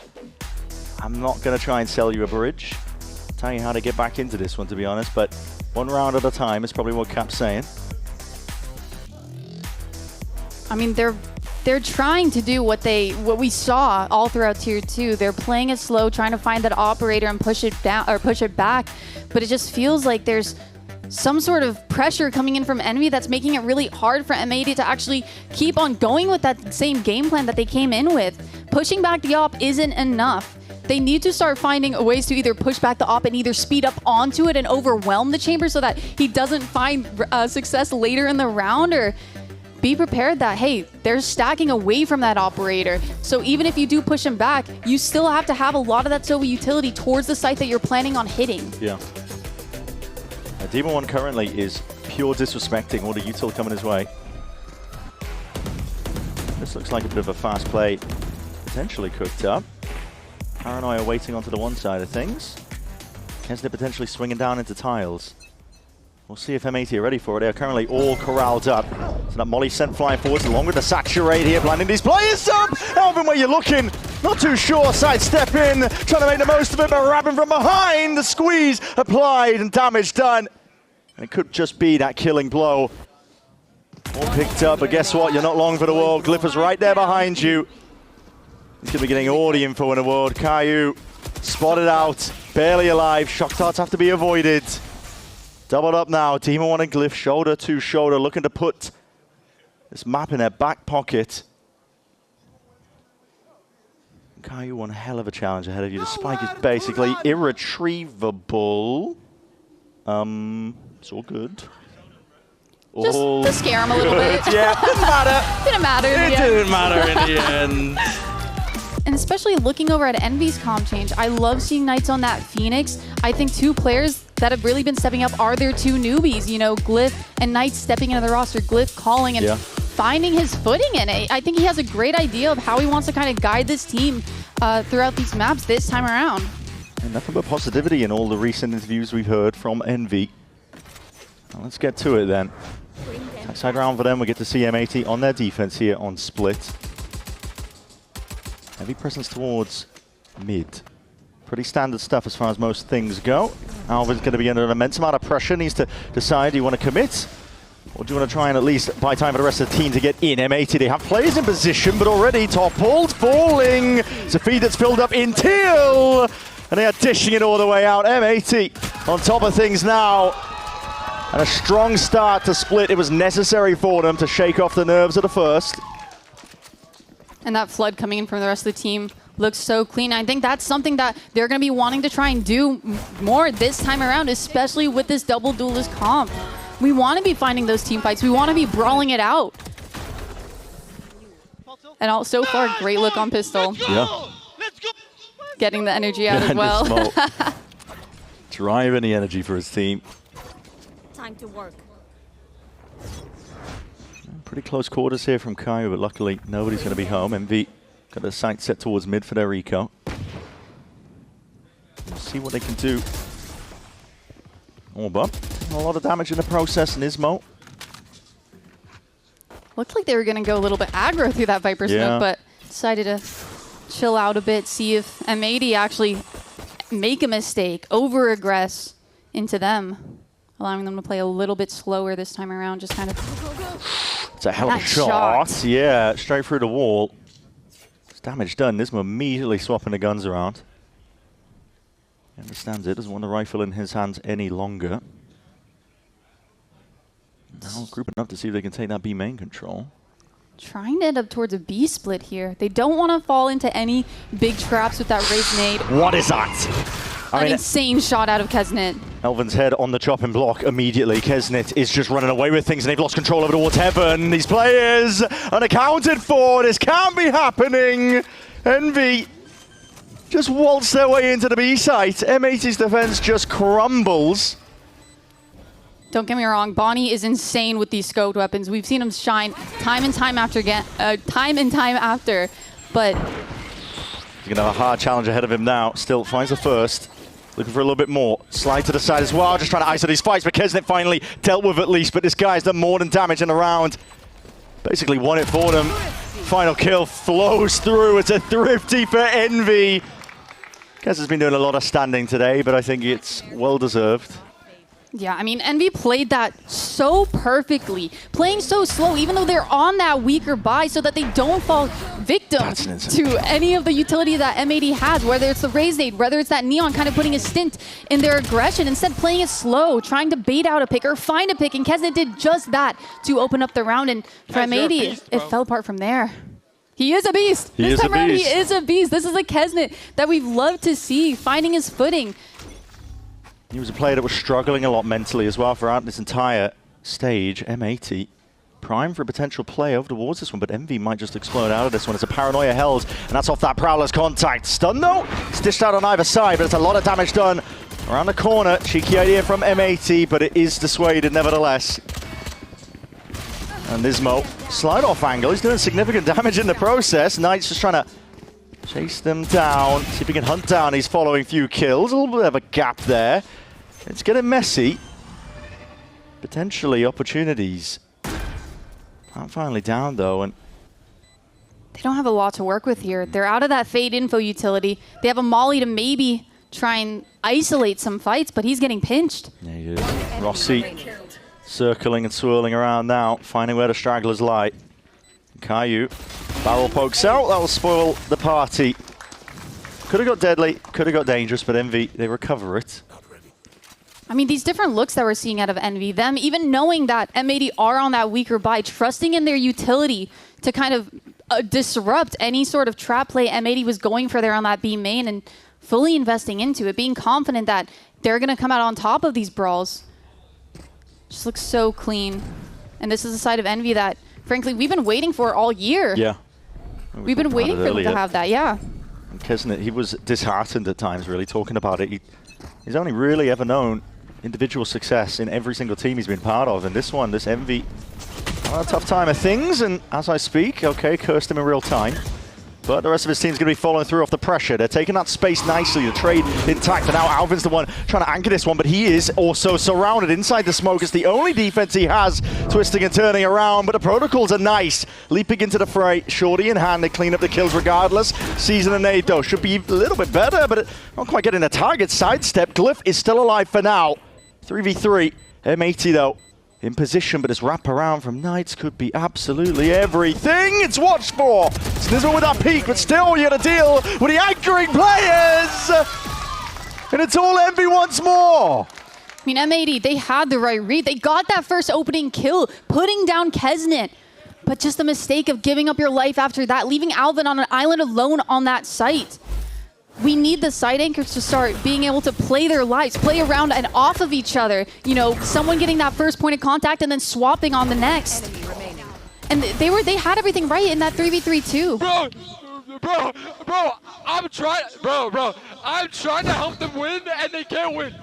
I'm not going to try and sell you a bridge. I'll tell you how to get back into this one, to be honest, but one round at a time is probably what Cap's saying. I mean, they're trying to do what we saw all throughout Tier 2. They're playing it slow, trying to find that operator and push it down or push it back, but it just feels like there's some sort of pressure coming in from Envy that's making it really hard for M80 to actually keep on going with that same game plan that they came in with. Pushing back the op isn't enough. They need to start finding ways to either push back the op and either speed up onto it and overwhelm the chamber so that he doesn't find success later in the round, or be prepared that, hey, they're stacking away from that operator. So even if you do push him back, you still have to have a lot of that Zowie utility towards the site that you're planning on hitting. Yeah. Demon 1 currently is pure disrespecting all the util coming his way. This looks like a bit of a fast play, potentially cooked up. Paranoia waiting onto the one side of things. Kesnit potentially swinging down into tiles. We'll see if M80 are ready for it. They are currently all corralled up. So that Molly sent flying forwards along with the saturate here, blinding these players up. Alvin, where you're looking, not too sure. Sidestep in, trying to make the most of it, but wrapping from behind. The squeeze applied and damage done. And it could just be that killing blow. All picked up, but guess what? You're not long for the world. Gliffer's right there behind you. He's going to be getting all the info in the world. Caillou spotted out, barely alive. Shock darts have to be avoided. Doubled up now. Demon 1 and Glyph, shoulder to shoulder, looking to put this map in their back pocket. Caillou, one hell of a challenge ahead of you. The spike is basically irretrievable. It's all good. Just to scare him a little bit. Yeah, didn't matter. Didn't matter in the end. It didn't matter in the end. And especially looking over at Envy's comp change, I love seeing Knights on that Phoenix. I think two players that have really been stepping up are their two newbies. You know, Glyph and Knights stepping into the roster. Glyph calling and finding his footing in it. I think he has a great idea of how he wants to kind of guide this team throughout these maps this time around. And nothing but positivity in all the recent interviews we've heard from Envy. Well, let's get to it then. Side round for them, we get to see M80 on their defense here on Split. Heavy presence towards mid. Pretty standard stuff as far as most things go. Alvin's going to be under an immense amount of pressure. Needs to decide, do you want to commit? Or do you want to try and at least buy time for the rest of the team to get in? M80, they have players in position, but already toppled, falling. It's a feed that's filled up in teal. And they are dishing it all the way out. M80 on top of things now. And a strong start to Split. It was necessary for them to shake off the nerves of the first. And that flood coming in from the rest of the team looks so clean. I think that's something that they're going to be wanting to try and do more this time around, especially with this double duelist comp. We want to be finding those team fights. We want to be brawling it out. And so far, great look on Pistol. Yeah. Getting the energy out as well. Driving the energy for his team. Time to work. Pretty close quarters here from Caillou, but luckily nobody's going to be home. MV got their sight set towards mid for their eco. We'll see what they can do. Orb up. A lot of damage in the process, and Ismo. Looked like they were going to go a little bit aggro through that Viper smoke, but decided to chill out a bit, see if M80 actually make a mistake, over-aggress into them, allowing them to play a little bit slower this time around, just kind of... It's a hell of a shot. Yeah, straight through the wall. It's damage done. Nismo immediately swapping the guns around. He understands it, doesn't want the rifle in his hands any longer. Now grouping up to see if they can take that B main control. Trying to end up towards a B split here. They don't want to fall into any big traps with that raised nade. What is that? An insane shot out of Kesnet. Elvin's head on the chopping block immediately. Kesnet is just running away with things and they've lost control over towards Heaven. These players unaccounted for. This can't be happening. Envy just waltz their way into the B site. M80's defense just crumbles. Don't get me wrong, Bonnie is insane with these scoped weapons. We've seen him shine time and time after, but He's gonna have a hard challenge ahead of him now. Still finds the first. Looking for a little bit more. Slide to the side as well, just trying to isolate these fights, but Kesnet finally dealt with at least, but this guy's done more than damage in the round. Basically won it for them. Final kill flows through. It's a thrifty for Envy. Kes has been doing a lot of standing today, but I think it's well deserved. yeah, I mean, Envy played that so perfectly. Playing so slow, even though they're on that weaker buy, so that they don't fall victim to any of the utility that M80 has, whether it's the raise nade, whether it's that Neon kind of putting a stint in their aggression, instead playing it slow, trying to bait out a pick or find a pick, and Kesnet did just that to open up the round, and for M80, it fell apart from there. He is a beast. This time around, he is a beast. This is the Kesnet that we've loved to see, finding his footing. He was a player that was struggling a lot mentally as well throughout this entire stage. M80 prime for a potential play over towards this one, but Envy might just explode out of this one. It's a paranoia held, and that's off that Prowler's contact. Stun though, it's dished out on either side, but it's a lot of damage done around the corner. Cheeky idea from M80, but it is dissuaded nevertheless. And Nismo, slide off angle. He's doing significant damage in the process. Knight's just trying to chase them down, see if he can hunt down his following few kills. A little bit of a gap there. It's getting messy. Potentially opportunities. I'm finally down though, and they don't have a lot to work with here. They're out of that Fade info utility. They have a Molly to maybe try and isolate some fights, but he's getting pinched. There he is. Rossi circling and swirling around now, finding where the stragglers lie. Caillou, barrel pokes out, that will spoil the party. Could have got deadly, could have got dangerous, but Envy, they recover it. I mean, these different looks that we're seeing out of Envy, them even knowing that M80 are on that weaker buy, trusting in their utility to kind of disrupt any sort of trap play M80 was going for there on that B main, and fully investing into it, being confident that they're going to come out on top of these brawls. Just looks so clean. And this is a side of Envy that, frankly, we've been waiting for all year. Yeah. We've been waiting for them to have that, yeah. And Kesnet, he was disheartened at times, really, talking about it. He's only really ever known individual success in every single team he's been part of. And this one, this Envy, a tough time of things. And as I speak, okay, cursed him in real time. But the rest of his team's going to be following through off the pressure. They're taking that space nicely, the trade intact. And now Alvin's the one trying to anchor this one, but he is also surrounded inside the smoke. It's the only defense he has, twisting and turning around. But the protocols are nice. Leaping into the fray, shorty in hand. They clean up the kills regardless. Season and nade, though, should be a little bit better, but not quite getting the target. Sidestep. Glyph is still alive for now. 3v3. M80, though, in position, but his wraparound from Knights could be absolutely everything. It's watched for. Snizzle with that peak, but still you got to deal with the anchoring players. And it's all Envy once more. I mean, M80, they had the right read. They got that first opening kill, putting down Kesnet. But just the mistake of giving up your life after that, leaving Alvin on an island alone on that site. We need the side anchors to start being able to play their lives, play around and off of each other. You know, someone getting that first point of contact and then swapping on the next. And they had everything right in that 3v3 too. Bro, I'm trying to help them win and they can't win.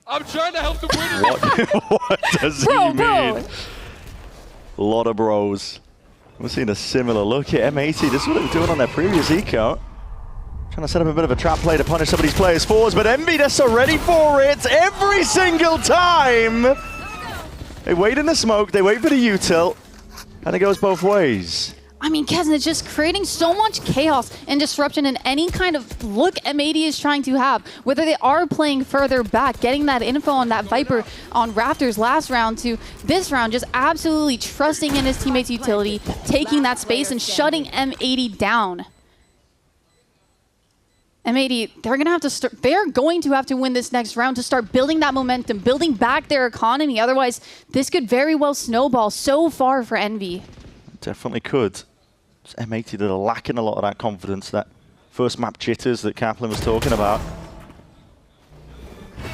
I'm trying to help them win. What does he mean? A lot of bros. We're seeing a similar look here. M80, this is what they were doing on their previous eco. Trying to set up a bit of a trap play to punish some of these players' fours, but Envy, they're so ready for it every single time. They wait in the smoke, they wait for the util, and it goes both ways. I mean, Kesnet's just creating so much chaos and disruption in any kind of look M80 is trying to have. Whether they are playing further back, getting that info on that Viper on Rafters last round to this round, just absolutely trusting in his teammates' utility, taking that space and shutting M80 down. M80, they're going to have to win this next round to start building that momentum, building back their economy. Otherwise, this could very well snowball so far for Envy. Definitely could. It's M80 that are lacking a lot of that confidence, that first map jitters that Kaplan was talking about.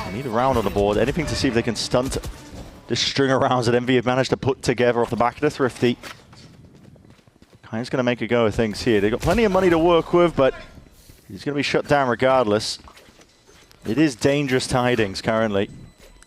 They need a round on the board, anything to see if they can stunt this string of rounds that Envy have managed to put together off the back of the Thrifty. Kai's going to make a go of things here. They've got plenty of money to work with, but he's going to be shut down regardless. It is dangerous tidings currently.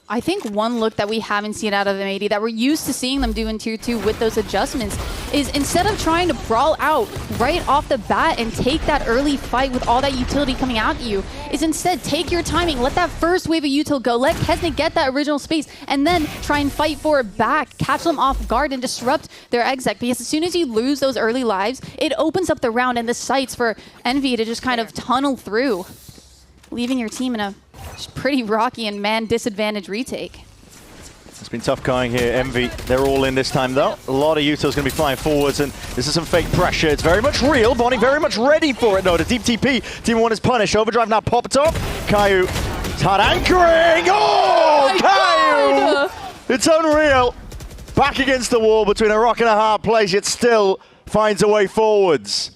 I think one look that we haven't seen out of M80 that we're used to seeing them do in Tier 2 with those adjustments is instead of trying to brawl out right off the bat and take that early fight with all that utility coming out at you, is instead take your timing, let that first wave of util go, let Kesnet get that original space, and then try and fight for it back, catch them off guard and disrupt their exec. Because as soon as you lose those early lives, it opens up the round and the sights for Envy to just kind of tunnel through, leaving your team in a pretty rocky and man disadvantage retake. It's been tough going here. Envy, they're all in this time though. A lot of Util's going to be flying forwards, and this is some fake pressure. It's very much real. Bonnie very much ready for it though. The deep TP. Team 1 is punished. Overdrive now popped up. Caillou, hard anchoring. Oh, Caillou! It's unreal. Back against the wall between a rock and a hard place, yet still finds a way forwards.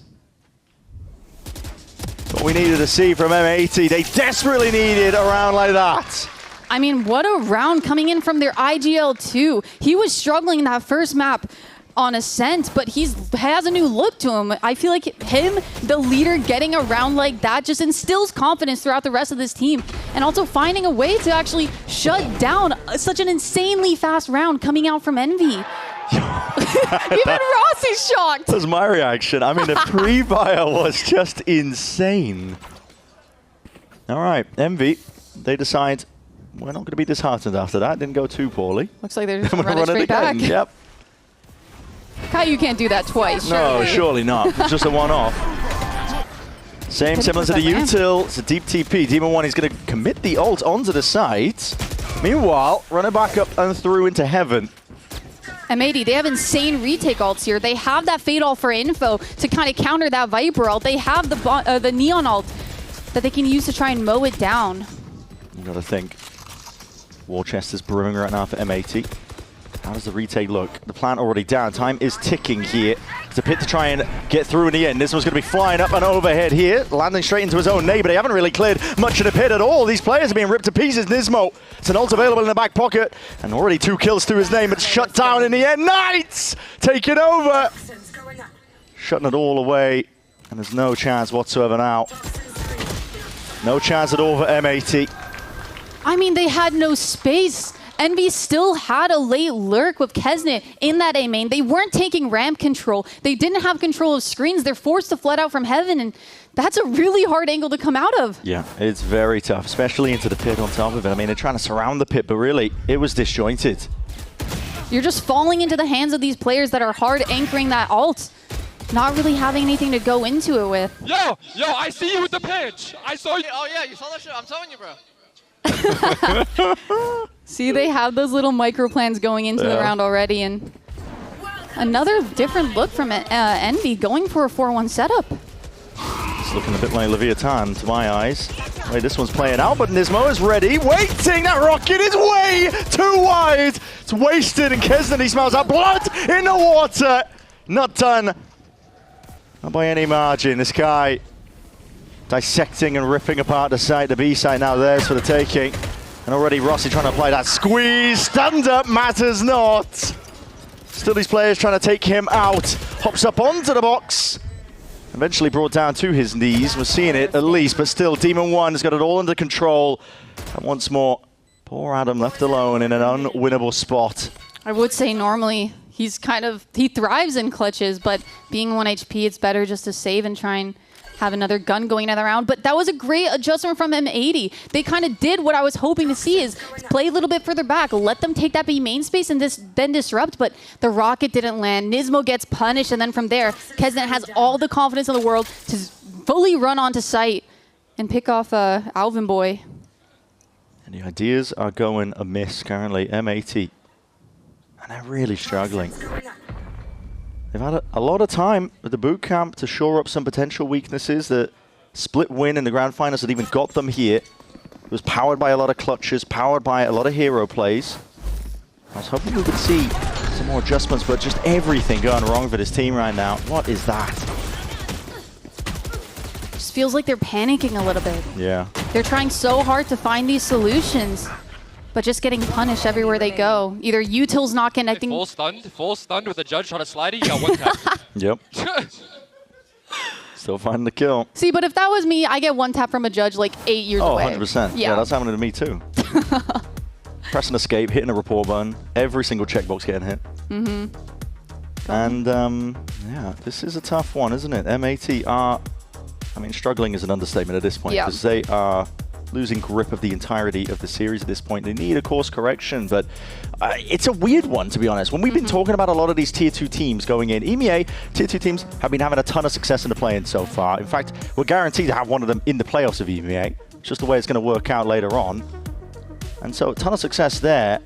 What we needed to see from M80. They desperately needed a round like that. I mean, what a round coming in from their IGL2. He was struggling in that first map on Ascent, but he has a new look to him. I feel like him, the leader, getting a round like that just instills confidence throughout the rest of this team. And also finding a way to actually shut down such an insanely fast round coming out from Envy. Even Rossi's shocked. That was my reaction. I mean, the pre-fire was just insane. All right, Envy, they decide we're not going to be disheartened after that. Didn't go too poorly. Looks like they're just running straight back. Yep. Caillou can't do that twice. No, surely not. It's just a one-off. Same, similar to the util. It's a deep TP. Demon 1 is going to commit the ult onto the site. Meanwhile, running back up and through into heaven. M80, they have insane retake ults here. They have that Fade ult for info to kind of counter that Viper ult. They have the Neon ult that they can use to try and mow it down. You got to think. War chest is brewing right now for M80. How does the retake look? The plant already down. Time is ticking here. It's a pit to try and get through in the end. This one's going to be flying up and overhead here, landing straight into his own neighbor. They haven't really cleared much of the pit at all. These players are being ripped to pieces. Nismo, it's an ult available in the back pocket, and already 2 kills to his name. It's shut down in the end. Knights taking over. Shutting it all away, and there's no chance whatsoever now. No chance at all for M80. I mean, they had no space. Envy still had a late lurk with Kesnet in that A main. They weren't taking ramp control. They didn't have control of screens. They're forced to flood out from heaven, and that's a really hard angle to come out of. Yeah, it's very tough, especially into the pit on top of it. I mean, they're trying to surround the pit, but really, it was disjointed. You're just falling into the hands of these players that are hard anchoring that ult, not really having anything to go into it with. Yo, I see you with the pitch. I saw you. Oh yeah, you saw that shit? I'm telling you, bro. See, they have those little micro plans going into the round already, and another different look from Envy going for a 4-1 setup. It's looking a bit like Leviatán to my eyes. Wait, this one's playing out, but Nismo is ready, waiting. That rocket is way too wide. It's wasted, and Kesnet, he smells that blood in the water. Not done. Not by any margin. This guy dissecting and ripping apart the site. The B site now theirs for the taking. And already Rossi trying to apply that squeeze. Stand up matters not. Still these players trying to take him out. Hops up onto the box. Eventually brought down to his knees. We're seeing it at least, but still Demon 1 has got it all under control. And once more, poor Adam left alone in an unwinnable spot. I would say normally he thrives in clutches, but being 1 HP, it's better just to save and try and have another gun going another round. But that was a great adjustment from M80. They kind of did what I was hoping to see, is play a little bit further back, let them take that B main space and then disrupt, but the rocket didn't land. Nismo gets punished, and then from there, Kesnet has all the confidence in the world to fully run onto site and pick off Alvin Boy. And the ideas are going amiss currently, M80. And they're really struggling. They've had a lot of time at the boot camp to shore up some potential weaknesses that split win in the grand finals that even got them here. It was powered by a lot of clutches, powered by a lot of hero plays. I was hoping we could see some more adjustments, but just everything going wrong for this team right now. What is that? Just feels like they're panicking a little bit. Yeah. They're trying so hard to find these solutions, but just getting punished everywhere they go. Either util's not connecting. Full stunned with a judge trying to slide it. You got one tap. Yep. Still finding the kill. See, but if that was me, I get one tap from a judge like 8 years away. 100%. Yeah, that's happening to me too. Press and escape, hitting a report button, every single checkbox getting hit. And yeah, this is a tough one, isn't it? M80 are, I mean, struggling is an understatement at this point because they are losing grip of the entirety of the series at this point. They need a course correction, but it's a weird one, to be honest. When we've been talking about a lot of these Tier 2 teams going in, EMEA, Tier 2 teams have been having a ton of success in the play-in so far. In fact, we're guaranteed to have one of them in the playoffs of EMEA. It's just the way it's going to work out later on. And so a ton of success there.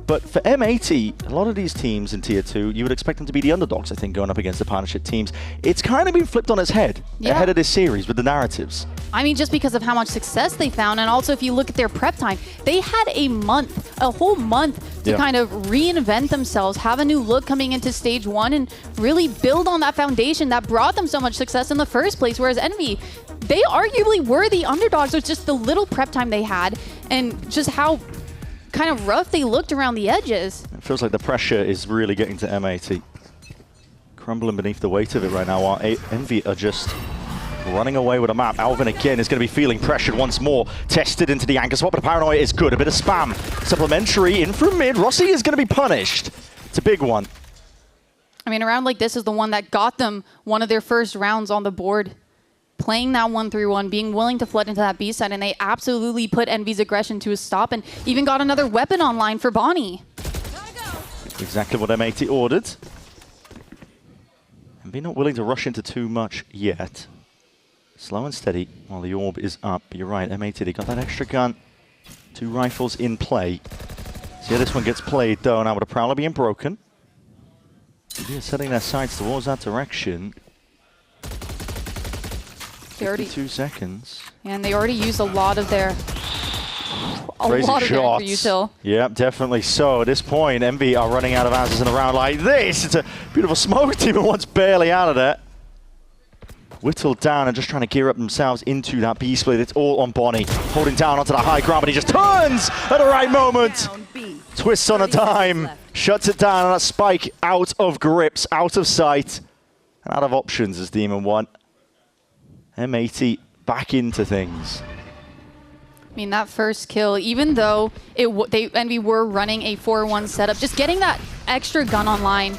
But for M80, a lot of these teams in Tier 2, you would expect them to be the underdogs, I think, going up against the partnership teams. It's kind of been flipped on its head ahead of this series with the narratives. I mean, just because of how much success they found, and also if you look at their prep time, they had a whole month to kind of reinvent themselves, have a new look coming into stage 1, and really build on that foundation that brought them so much success in the first place, whereas Envy, they arguably were the underdogs with just the little prep time they had, and just how kind of rough they looked around the edges. It feels like the pressure is really getting to M80. Crumbling beneath the weight of it right now, while Envy are just running away with a map. Alvin again is going to be feeling pressured once more. Tested into the anchor spot, but the paranoia is good. A bit of spam. Supplementary in from mid. Rossi is going to be punished. It's a big one. I mean, a round like this is the one that got them one of their first rounds on the board. Playing that 1-3-1, being willing to flood into that B side, and they absolutely put Envy's aggression to a stop and even got another weapon online for Bonnie. Exactly what M80 ordered. Envy not willing to rush into too much yet. Slow and steady while the orb is up. But you're right, M80, they got that extra gun. 2 rifles in play. See how this one gets played, though, now with a Prowler being broken. They're setting their sights towards that direction. 52 seconds. And they already used a lot of their... Crazy lot of their shots. util. Yep, definitely so. At this point, Envy are running out of answers in a round like this. It's a beautiful smoke team, and one's barely out of there. Whittled down and just trying to gear up themselves into that B split. It's all on Bonnie. Holding down onto the high ground, but he just turns at the right moment. Twists on a dime. Shuts it down, and that spike out of grips, out of sight, and out of options as Demon 1. M80 back into things. I mean, that first kill, even though Envy were running a 4-1 setup, just getting that extra gun online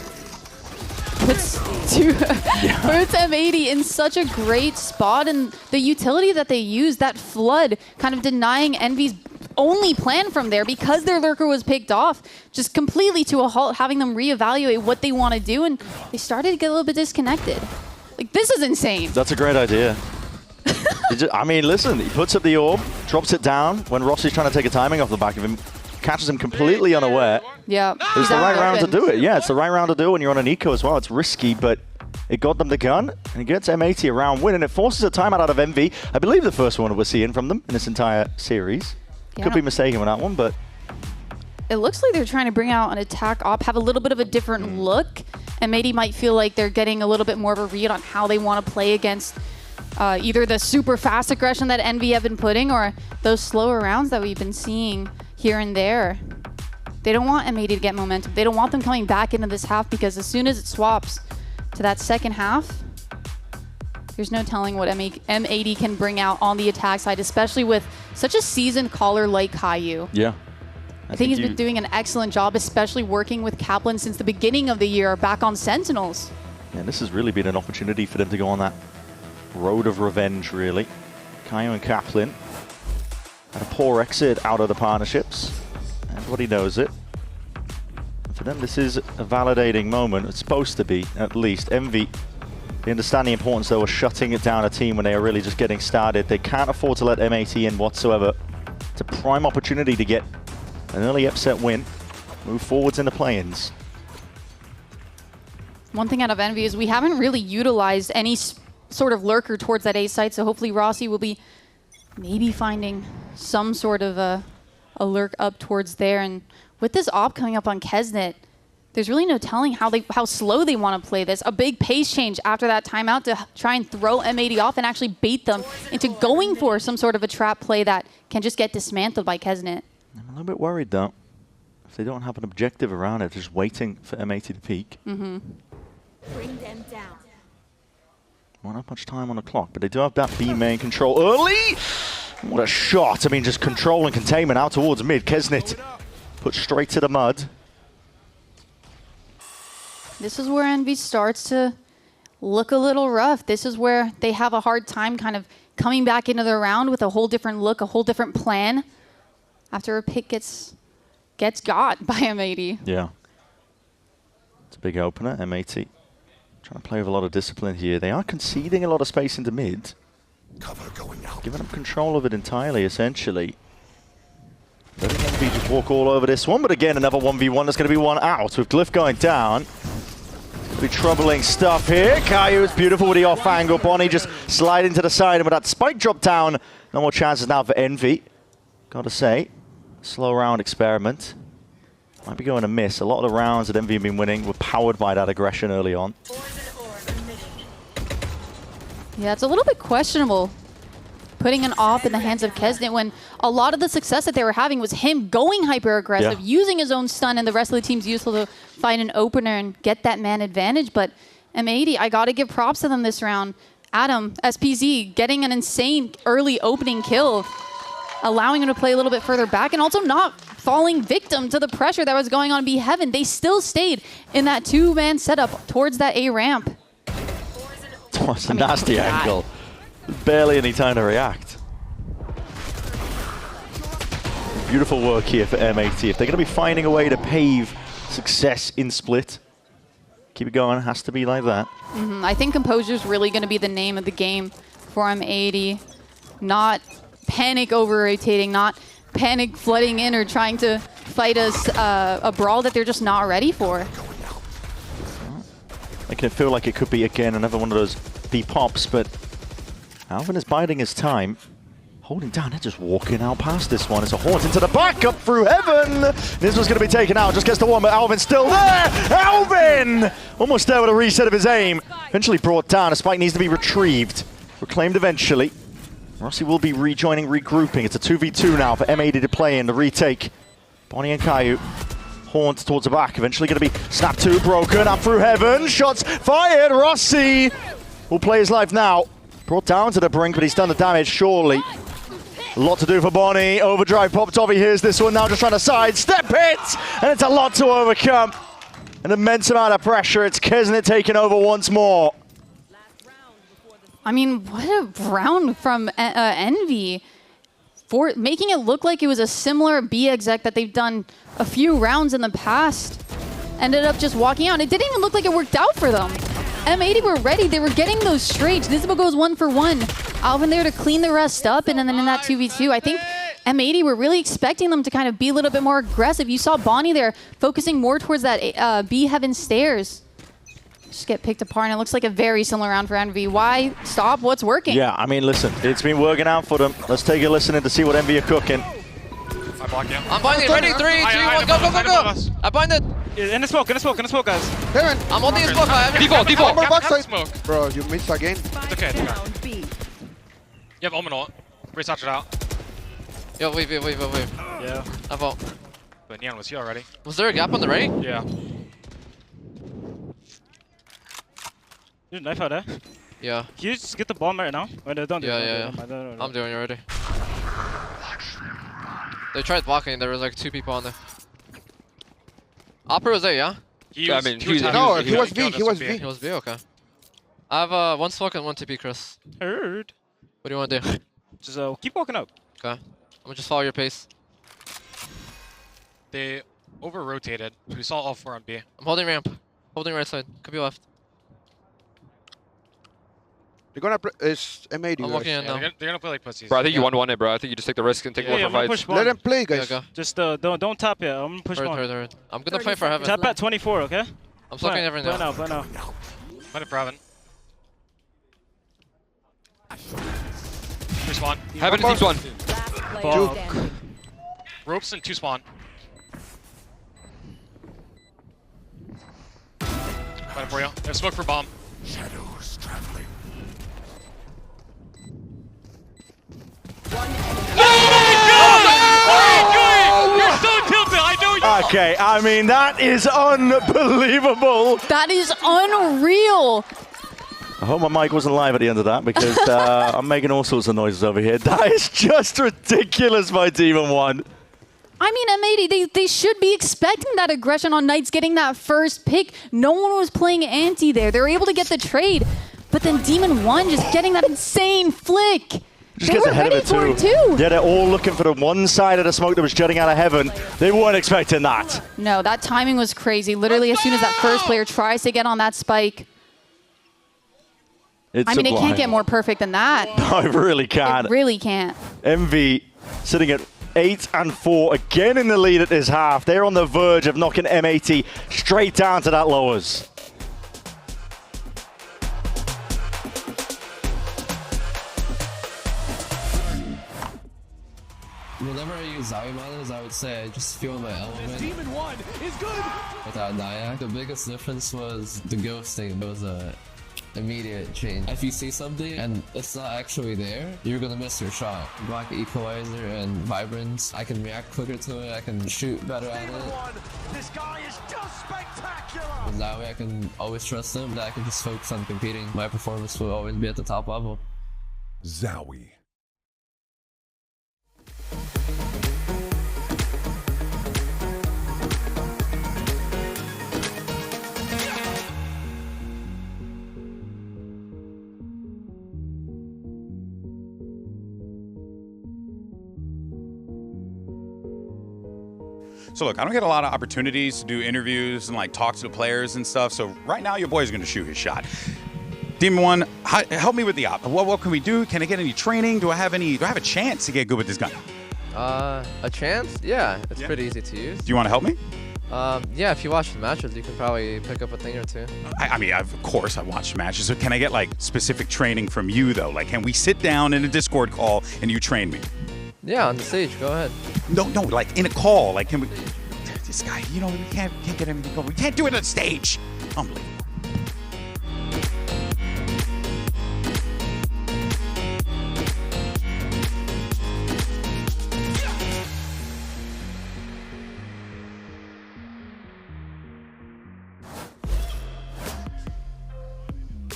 puts M80 in such a great spot, and the utility that they used, that flood, kind of denying Envy's only plan from there because their lurker was picked off, just completely to a halt, having them reevaluate what they want to do, and they started to get a little bit disconnected. Like, this is insane. That's a great idea. I mean, listen, he puts up the orb, drops it down when Rossi's trying to take a timing off the back of him, catches him completely unaware. Yeah. It's the right round to do it. Yeah, it's the right round to do it when you're on an eco as well. It's risky, but it got them the gun, and it gets M80 a round win, and it forces a timeout out of Envy. I believe the first one we're seeing from them in this entire series. Yeah. Could be mistaken with that one, but... It looks like they're trying to bring out an attack op, have a little bit of a different look, and maybe might feel like they're getting a little bit more of a read on how they want to play against either the super fast aggression that Envy have been putting or those slower rounds that we've been seeing here and there. They don't want M80 to get momentum. They don't want them coming back into this half, because as soon as it swaps to that second half, there's no telling what M80 can bring out on the attack side, especially with such a seasoned caller like Caillou. Yeah. I think he's been doing an excellent job, especially working with Kaplan since the beginning of the year back on Sentinels. Yeah, this has really been an opportunity for them to go on that road of revenge, really. Caillou and Kaplan had a poor exit out of the partnerships. Everybody knows it. And for them, this is a validating moment. It's supposed to be, at least. Envy, they understand the importance, though, of shutting it down a team when they are really just getting started. They can't afford to let M80 in whatsoever. It's a prime opportunity to get an early upset win, move forwards in the play-ins. One thing out of Envy is we haven't really utilized any sort of lurker towards that A site, so hopefully Rossi will be maybe finding some sort of a lurk up towards there. And with this op coming up on Kesnet, there's really no telling how slow they want to play this. A big pace change after that timeout to try and throw M80 off and actually bait them into going for some sort of a trap play that can just get dismantled by Kesnet. I'm a little bit worried though. If they don't have an objective around it, just waiting for M80 to peak. Bring them down. Won't have much time on the clock, but they do have that B main control early. What a shot. I mean, just control and containment out towards mid. Kesnet put straight to the mud. This is where Envy starts to look a little rough. This is where they have a hard time kind of coming back into the round with a whole different look, a whole different plan after a pick gets got by M80. Yeah. It's a big opener, M80. Trying to play with a lot of discipline here. They are conceding a lot of space into mid. Cover going out. Giving them control of it entirely, essentially. Letting Envy just walk all over this one, but again, another 1v1. There's going to be one out with Glyph going down. Be troubling stuff here. Caillou is beautiful with the off angle. Bonnie just sliding to the side, and with that spike drop down, no more chances now for Envy. Gotta say, slow round experiment. Might be going to miss. A lot of the rounds that Envy have been winning were powered by that aggression early on. Yeah, it's a little bit questionable putting an op in the hands of Kesnet when a lot of the success that they were having was him going hyper-aggressive, using his own stun, and the rest of the team's useful to find an opener and get that man advantage. But M80, I got to give props to them this round. Adam, SPZ, getting an insane early opening kill, allowing him to play a little bit further back and also not falling victim to the pressure that was going on B Heaven. They still stayed in that two-man setup towards that A ramp. Oh, it's a nasty angle. Barely any time to react. Beautiful work here for M80. If they're going to be finding a way to pave success in split, keep it going. Has to be like that. I think composure is really going to be the name of the game for M80. Not panic over-rotating, not panic flooding in or trying to fight a brawl that they're just not ready for. Making it feel like it could be, again, another one of those B pops, but Alvin is biding his time. Holding down and just walking out past this one. It's a Haunt into the back, up through Heaven. This one's going to be taken out. Just gets the one, but Alvin's still there. Alvin! Almost there with a reset of his aim. Eventually brought down. A spike needs to be retrieved. Reclaimed eventually. Rossi will be rejoining, regrouping. It's a 2v2 now for M80 to play in the retake. Bonnie and Caillou. Haunt towards the back. Eventually going to be snap 2 broken. Up through Heaven. Shots fired. Rossi will play his life now. Brought down to the brink, but he's done the damage, surely. A lot to do for Bonnie. Overdrive popped off. He hears this one now, just trying to sidestep it. And it's a lot to overcome. An immense amount of pressure. It's Kesnet taking over once more. I mean, what a round from Envy. For making it look like it was a similar B exec that they've done a few rounds in the past. Ended up just walking out. It didn't even look like it worked out for them. M80 were ready. They were getting those straights. Nisba goes 1 for 1. Alvin there to clean the rest up, and then in that 2v2, I think M80 were really expecting them to kind of be a little bit more aggressive. You saw Bonnie there focusing more towards that B Heaven stairs. Just get picked apart, and it looks like a very similar round for Envy. Why stop? What's working? Yeah, I mean, listen, it's been working out for them. Let's take a listen in to see what Envy are cooking. I block you. I'm binding it. Ready? 3, 2, 1, go, go, go, go. I bind it. In the smoke, guys. Heaven! I'm on the smoke. Default. More Cap backside. smoke. Bro, you missed again. It's okay. You have Omen ult. Research it out. Yo, wait. Yeah. I vote. But Neon was here already. Was there a gap on the right? Yeah. Dude, knife out there. Yeah. Can you just get the bomb right now? Wait, don't do it. Yeah. I'm doing it already. They tried blocking. There was like 2 people on there. Opera was there, yeah? He was V. He was V, okay. I have 1 smoke and 1 TP, Chris. Heard. What do you want to do? Just keep walking up. Okay. I'm gonna just follow your pace. They over-rotated. We saw all 4 on B. I'm holding ramp. Holding right side. Could be left. They're gonna play. It's M80. I'm looking in Yeah, now. they're gonna play like pussies. Bro, I think you 1-1 it, bro. I think you just take the risk and take more I'm fights. gonna push Let them play, Yeah, guys. go. Just don't tap yet. I'm gonna push one. Third. I'm gonna play for heaven. Tap at 24, okay? I'm smoking everything Play now. now. Find it for Heaven. Respawn. Heaven and deep spawn. Juke. Ropes and 2 spawn. Fighting for you. There's smoke for bomb. Shadows traveling. You're so tilted. I know you. Okay, I mean, that is unbelievable. That is unreal. I hope my mic wasn't live at the end of that because I'm making all sorts of noises over here. That is just ridiculous by Demon One. I mean, M80, they should be expecting that aggression on Knights getting that first pick. No one was playing anti there. They were able to get the trade. But then Demon One just getting that insane flick. Just They gets were ahead ready of it for it too. Yeah, they're all looking for the one side of the smoke that was jutting out of heaven. They weren't expecting that. No, that timing was crazy. Literally, as soon as that first player tries to get on that spike, It's I mean, it sublime. can't get more perfect than that. No, it really can't. It really can't. MV sitting at 8 and 4, again in the lead at this half. They're on the verge of knocking M80 straight down to that lowers. Whenever I use Zowie models, I would say I just feel my element. Demon One is good. Without Nyack, the biggest difference was the ghosting. It was a immediate change. If you see something and it's not actually there, you're gonna miss your shot. Black Equalizer and Vibrance, I can react quicker to it, I can shoot better at it. This guy is just spectacular. And that way I can always trust him, that I can just focus on competing. My performance will always be at the top level. Zowie. So look, I don't get a lot of opportunities to do interviews and like talk to the players and stuff. So right now, your boy's gonna shoot his shot. Demon One, help me with the op. What can we do? Can I get any training? Do I have a chance to get good with this gun? A chance? Yeah, it's pretty easy to use. Do you want to help me? Yeah, if you watch the matches, you can probably pick up a thing or two. I mean, of course I watch matches. So can I get like specific training from you though? Like, can we sit down in a Discord call and you train me? Yeah, on the stage, go ahead. No, like in a call. Like, can we? This guy, you know, we can't get everything going. We can't do it on stage. Unbelievable.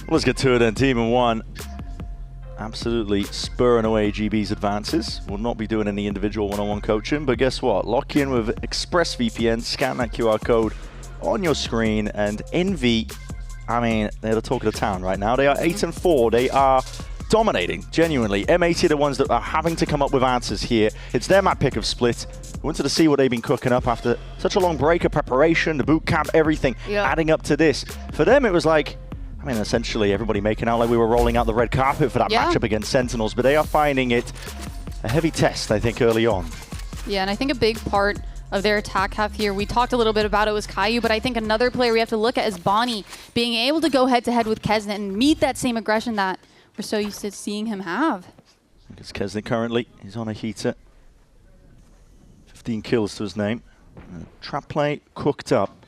Let's get to it then. Demon One absolutely spurring away GB's advances. Will not be doing any individual one-on-one coaching, but guess what? Lock in with ExpressVPN, scan that QR code on your screen, and Envy, I mean, they're the talk of the town right now. They are 8 and 4. They are dominating, genuinely. M80 are the ones that are having to come up with answers here. It's their map pick of Split. We wanted to see what they've been cooking up after such a long break of preparation, the boot camp, everything adding up to this. For them, it was like, I mean, essentially everybody making out like we were rolling out the red carpet for that matchup against Sentinels, but they are finding it a heavy test, I think, early on. Yeah, and I think a big part of their attack half here, we talked a little bit about it, was Caillou, but I think another player we have to look at is Bonnie, being able to go head-to-head with Kesnet and meet that same aggression that we're so used to seeing him have. It's Kesnet currently. He's on a heater. 15 kills to his name. Trap play cooked up.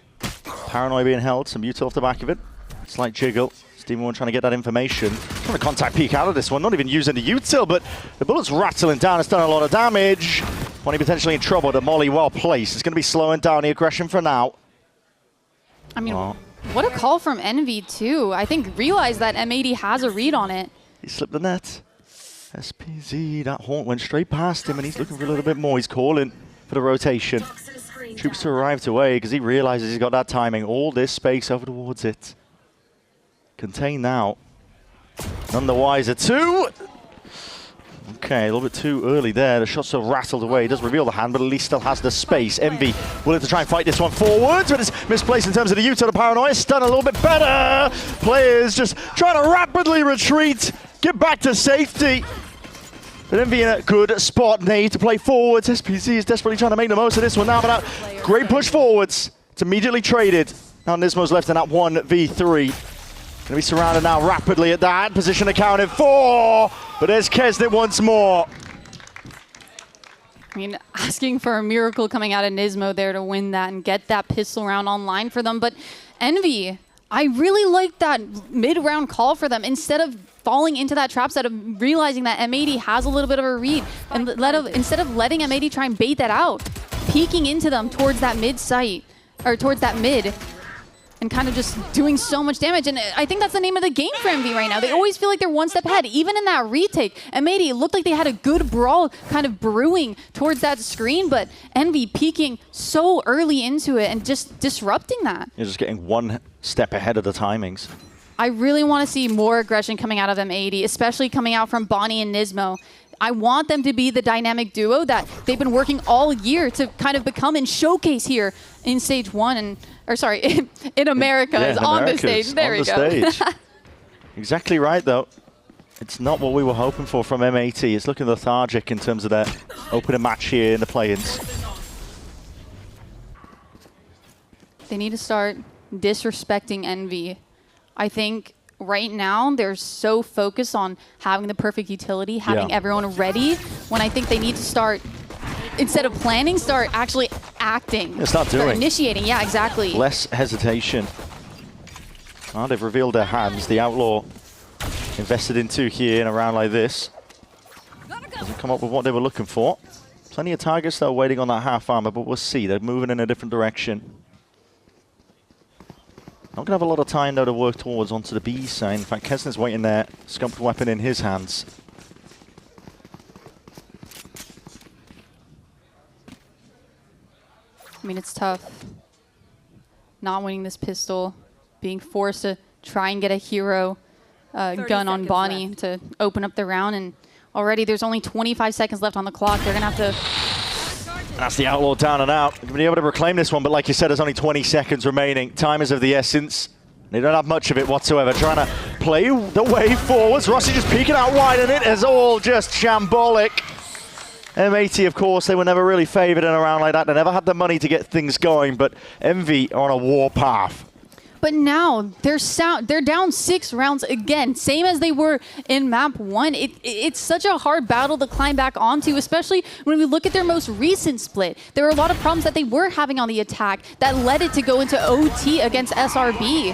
Paranoia being held, some util off the back of it. Slight jiggle. Demon One trying to get that information. Trying to contact peek out of this one, not even using the util, but the bullet's rattling down. It's done a lot of damage. Bonnie potentially in trouble. The molly well placed. It's going to be slowing down the aggression for now. I mean, what a call from Envy too. I think realize that M80 has a read on it. He slipped the net. SPZ, that haunt went straight past him, and he's looking for a little bit more. He's calling for the rotation. Troops to arrive away because he realizes he's got that timing. All this space over towards it. Contain now. None the wiser. 2. Okay, a little bit too early there. The shots are rattled away. He does reveal the hand, but at least still has the space. Envy willing to try and fight this one forwards, but it's misplaced in terms of the util. The Paranoia stun a little bit better. Players just trying to rapidly retreat, get back to safety. But Envy in a good spot. They need to play forwards. SPZ is desperately trying to make the most of this one now, but that great push forwards. It's immediately traded. Now Nismo's left in that 1v3. Going to be surrounded now rapidly at that position, accounted for. But there's Kesnet once more. I mean, asking for a miracle coming out of Nismo there to win that and get that pistol round online for them. But Envy, I really like that mid-round call for them. Instead of falling into that trap set of realizing that M80 has a little bit of a read, and instead of letting M80 try and bait that out, peeking into them towards that mid site, or towards that mid, and kind of just doing so much damage. And I think that's the name of the game for Envy right now. They always feel like they're one step ahead. Even in that retake, M80, it looked like they had a good brawl kind of brewing towards that screen, but Envy peeking so early into it and just disrupting that. You're just getting one step ahead of the timings. I really want to see more aggression coming out of M80, especially coming out from Bonnie and Nismo. I want them to be the dynamic duo that they've been working all year to kind of become and showcase here in stage 1 and, or sorry, in Americas, on the stage. There we go. Exactly right, though. It's not what we were hoping for from M80. It's looking lethargic in terms of their opening match here in the play-ins. They need to start disrespecting Envy. I think right now they're so focused on having the perfect utility, having everyone ready, when I think they need to start, instead of planning, start actually acting. It's not doing. Initiating, yeah, exactly. Less hesitation. Oh, they've revealed their hands. The Outlaw invested into here in a round like this. Doesn't come up with what they were looking for. Plenty of targets though waiting on that half armor, but we'll see. They're moving in a different direction. Not going to have a lot of time, though, to work towards onto the B side. In fact, Kesner's waiting there, scumped weapon in his hands. I mean, it's tough. Not winning this pistol, being forced to try and get a hero gun on Bonnie to open up the round, and already there's only 25 seconds left on the clock. They're going to have to... That's the Outlaw down and out. They're going to be able to reclaim this one, but like you said, there's only 20 seconds remaining. Time is of the essence. They don't have much of it whatsoever. Trying to play the way forwards. Rossi just peeking out wide, and it is all just shambolic. M80, of course, they were never really favored in a round like that. They never had the money to get things going, but Envy are on a war path. But now they're down 6 rounds again, same as they were in map 1. It's such a hard battle to climb back onto, especially when we look at their most recent split. There were a lot of problems that they were having on the attack that led it to go into OT against SRB.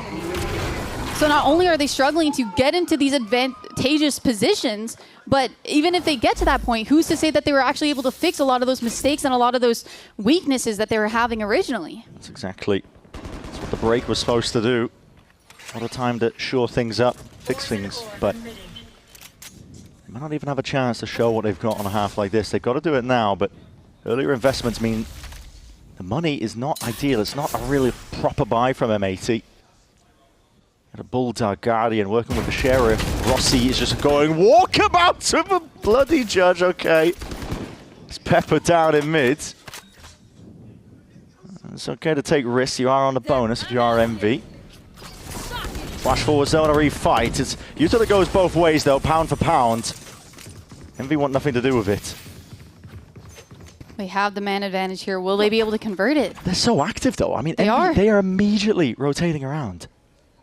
So not only are they struggling to get into these advantageous positions, but even if they get to that point, who's to say that they were actually able to fix a lot of those mistakes and a lot of those weaknesses that they were having originally? That's exactly what the break was supposed to do. What a time to shore things up, fix things, but they might not even have a chance to show what they've got on a half like this. They've got to do it now, but earlier investments mean the money is not ideal. It's not a really proper buy from M80. Got a Bulldog Guardian working with the Sheriff. Rossi is just going walkabout to the bloody judge, okay. It's Pepper down in mid. It's okay to take risks. You are on the bonus if you are MV. Flash forward zone to refight. It's usually goes both ways though, pound for pound. MV want nothing to do with it. They have the man advantage here. Will they be able to convert it? They're so active though. I mean, they are immediately rotating around.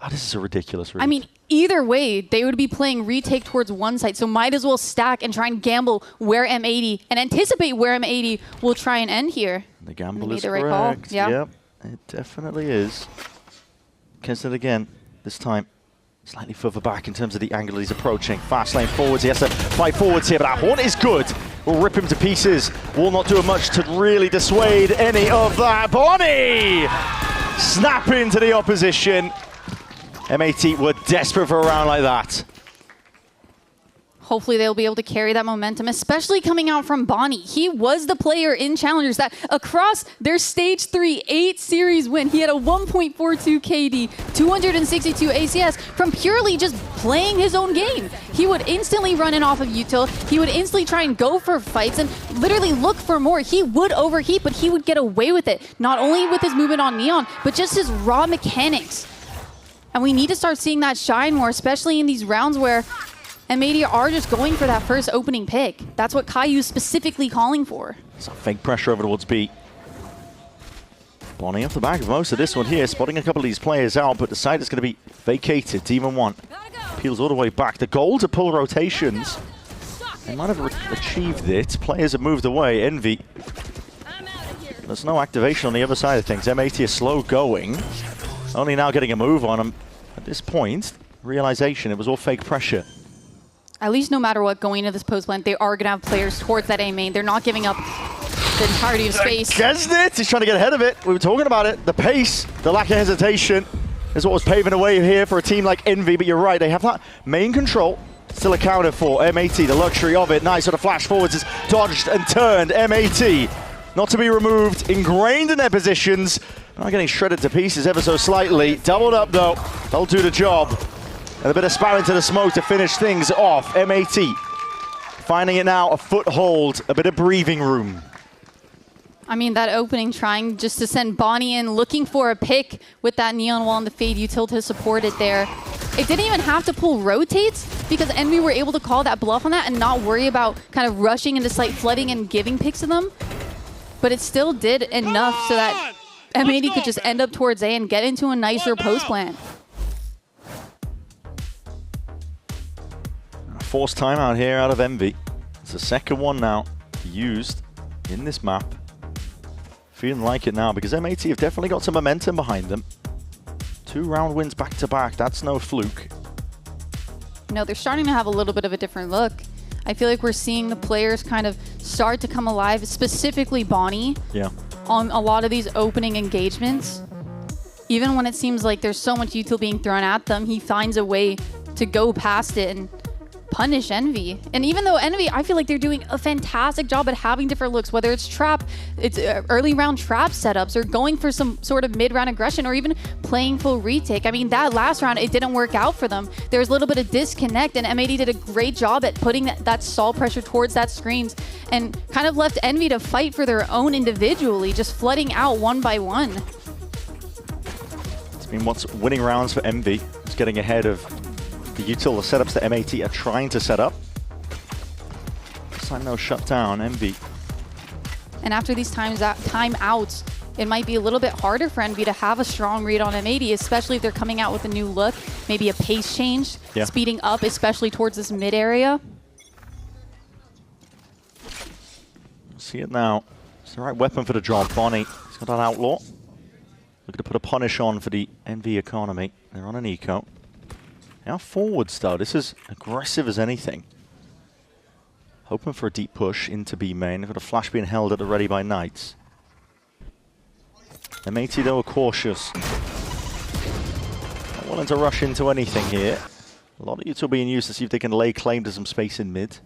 Oh, this is a ridiculous read. I mean, either way, they would be playing retake towards one side, so might as well stack and try and gamble where M80 and anticipate where M80 will try and end here. The gamble is correct. Yep, it definitely is. Kesnet again, this time slightly further back in terms of the angle he's approaching. Fast lane forwards, he has to fight forwards here, but that horn is good. Will rip him to pieces. Will not do much to really dissuade any of that. Bonnie! Snap into the opposition. M80 were desperate for a round like that. Hopefully they'll be able to carry that momentum, especially coming out from Bonnie. He was the player in Challengers that across their Stage 3 8 series win, he had a 1.42 KD, 262 ACS from purely just playing his own game. He would instantly run in off of util. He would instantly try and go for fights and literally look for more. He would overheat, but he would get away with it. Not only with his movement on Neon, but just his raw mechanics. And we need to start seeing that shine more, especially in these rounds where M80 are just going for that first opening pick. That's what Caillou is specifically calling for. Some fake pressure over towards B. Bonnie off the back of most of this one here, spotting a couple of these players out, but the side is going to be vacated. Demon 1 peels all the way back. The goal to pull rotations They might have achieved it. Players have moved away. Envy. There's no activation on the other side of things. M80 is slow going. Only now getting a move on him. At this point, realization it was all fake pressure. At least no matter what, going into this post plant, they are going to have players towards that A main. They're not giving up the entirety of space. Gesnit, he's trying to get ahead of it. We were talking about it. The pace, the lack of hesitation is what was paving the way here for a team like Envy. But you're right, they have that main control still accounted for. M80, the luxury of it. Nice sort of flash forwards is dodged and turned. M80, not to be removed, ingrained in their positions. Not getting shredded to pieces ever so slightly. Doubled up though, they'll do the job. And a bit of spam into the smoke to finish things off. M80 finding it now, a foothold, a bit of breathing room. I mean, that opening, trying just to send Bonnie in, looking for a pick with that Neon Wall and the Fade Util to support it there. It didn't even have to pull rotates because Envy were able to call that bluff on that and not worry about kind of rushing into site flooding and giving picks to them. But it still did enough so that M80 could just end up towards A and get into a nicer post plant. Forced timeout here out of Envy. It's the second one now used in this map. Feeling like it now because M80 have definitely got some momentum behind them. 2 round wins back to back, that's no fluke. No, they're starting to have a little bit of a different look. I feel like we're seeing the players kind of start to come alive, specifically Bonnie, on a lot of these opening engagements. Even when it seems like there's so much util being thrown at them, he finds a way to go past it and punish Envy. And even though Envy, I feel like they're doing a fantastic job at having different looks, whether it's trap, it's early round trap setups, or going for some sort of mid-round aggression, or even playing full retake. I mean, that last round, it didn't work out for them. There was a little bit of disconnect, and M80 did a great job at putting that stall pressure towards that screens and kind of left Envy to fight for their own individually, just flooding out one by one. It's been what's winning rounds for Envy. It's getting ahead of the util, the setups that M80 are trying to set up. This time no shutdown, Envy. And after these timeouts, it might be a little bit harder for Envy to have a strong read on M80, especially if they're coming out with a new look, maybe a pace change, speeding up, especially towards this mid area. See it now. It's the right weapon for the job. Bonnie, he's got that outlaw. Looking to put a punish on for the Envy economy. They're on an eco. Now forwards though, this is aggressive as anything. Hoping for a deep push into B main. They've got a flash being held at the ready by Knights. M80 though are cautious. Not willing to rush into anything here. A lot of util being used to see if they can lay claim to some space in mid.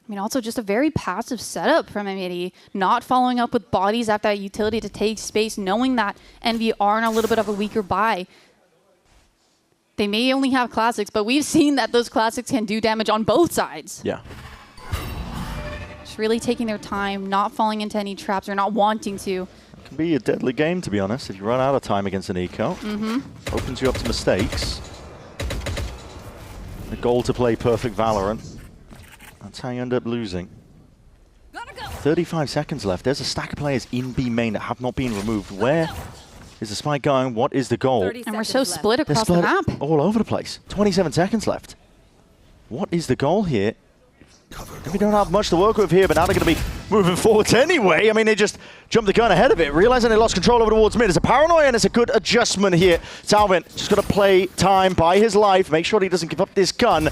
I mean, also just a very passive setup from M80, not following up with bodies after that utility to take space, knowing that Envy are in a little bit of a weaker buy. They may only have classics, but we've seen that those classics can do damage on both sides. Yeah. Just really taking their time, not falling into any traps or not wanting to. It can be a deadly game, to be honest, if you run out of time against an eco. Opens you up to mistakes. The goal to play perfect Valorant. That's how you end up losing. 35 seconds left. There's a stack of players in B main that have not been removed. Where is the spike going? What is the goal? And we're so split across the map. All over the place. 27 seconds left. What is the goal here? We don't have much to work with here, but now they're going to be moving forwards anyway. I mean, they just jumped the gun ahead of it, realizing they lost control over towards mid. It's a paranoia, and it's a good adjustment here. Talvin just got to play time by his life, make sure he doesn't give up this gun.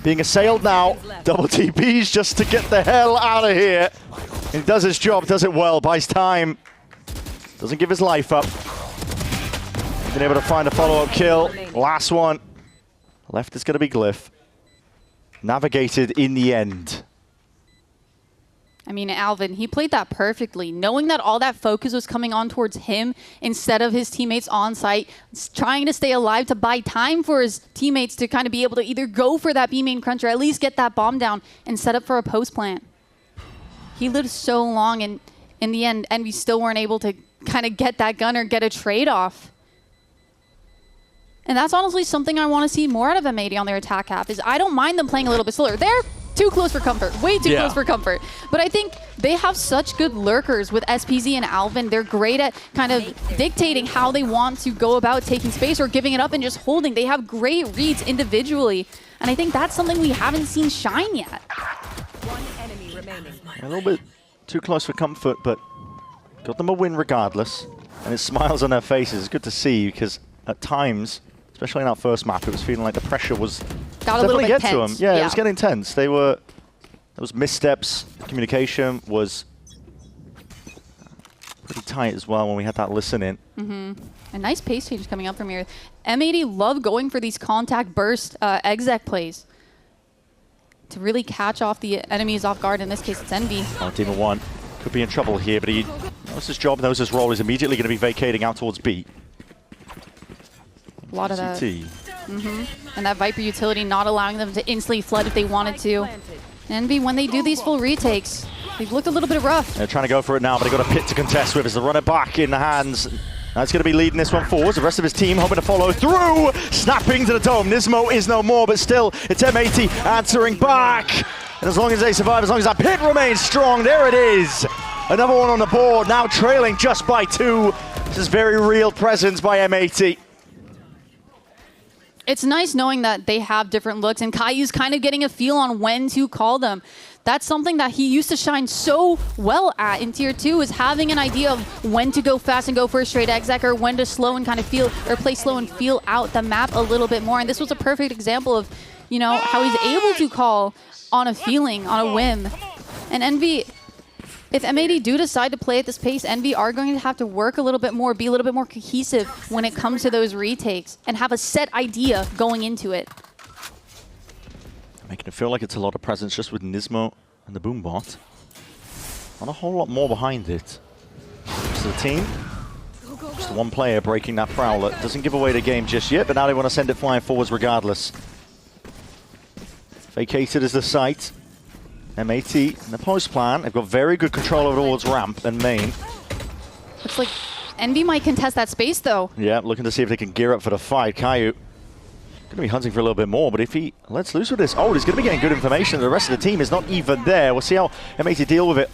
Being assailed now, double TPs just to get the hell out of here. And he does his job, does it well, buys time. Doesn't give his life up. Been able to find a follow-up kill. Last one. Left is going to be Glyph. Navigated in the end. I mean, Alvin, he played that perfectly, knowing that all that focus was coming on towards him instead of his teammates on site, trying to stay alive to buy time for his teammates to kind of be able to either go for that B main crunch or at least get that bomb down and set up for a post plant. He lived so long, and in the end, Envy still weren't able to kind of get that gun or get a trade-off. And that's honestly something I want to see more out of M80 on their attack half, is I don't mind them playing a little bit slower. They're too close for comfort, way too close for comfort. But I think they have such good lurkers with SPZ and Alvin. They're great at kind of dictating how they want to go about taking space or giving it up and just holding. They have great reads individually. And I think that's something we haven't seen shine yet. One enemy remaining. A little bit too close for comfort, but got them a win regardless. And it smiles on their faces. It's good to see because at times, especially in our first map, it was feeling like the pressure was Got a little bit get to tense. them. Yeah, it was getting tense. There was missteps. Communication was pretty tight as well when we had that listen-in. A nice pace change coming up from here. M80 love going for these contact burst exec plays to really catch off the enemies off guard. In this case, it's Envy. Oh, Demon 1 could be in trouble here, but he knows his job, knows his role, is immediately going to be vacating out towards B. A lot of that. VCT. And that Viper utility not allowing them to instantly flood if they wanted to. Envy, when they do these full retakes, they've looked a little bit rough. They're trying to go for it now, but they've got a pit to contest with as they run it back in the hands. That's going to be leading this one forward. The rest of his team hoping to follow through. Snapping to the dome. Nismo is no more, but still, it's M80 answering back. And as long as they survive, as long as that pit remains strong, there it is. Another one on the board, now trailing just by 2. This is very real presence by M80. It's nice knowing that they have different looks, and Caillou's kind of getting a feel on when to call them. That's something that he used to shine so well at in Tier 2, is having an idea of when to go fast and go for a straight exec, or when to slow and kind of feel, or play slow and feel out the map a little bit more. And this was a perfect example of, you know, how he's able to call on a feeling, on a whim. And Envy, if M80 do decide to play at this pace, Envy are going to have to work a little bit more, be a little bit more cohesive when it comes to those retakes, and have a set idea going into it. Making it feel like it's a lot of presence just with Nismo and the Boombot. Not a whole lot more behind it. Just the team. Just one player breaking that Prowler. Doesn't give away the game just yet, but now they want to send it flying forwards regardless. Vacated is the site. M80 in the post plan. They've got very good control over towards ramp and main. Looks like Envy might contest that space though. Yeah, looking to see if they can gear up for the fight. Caillou going to be hunting for a little bit more, but if he lets loose with this, oh, he's going to be getting good information. The rest of the team is not even there. We'll see how M80 deal with it.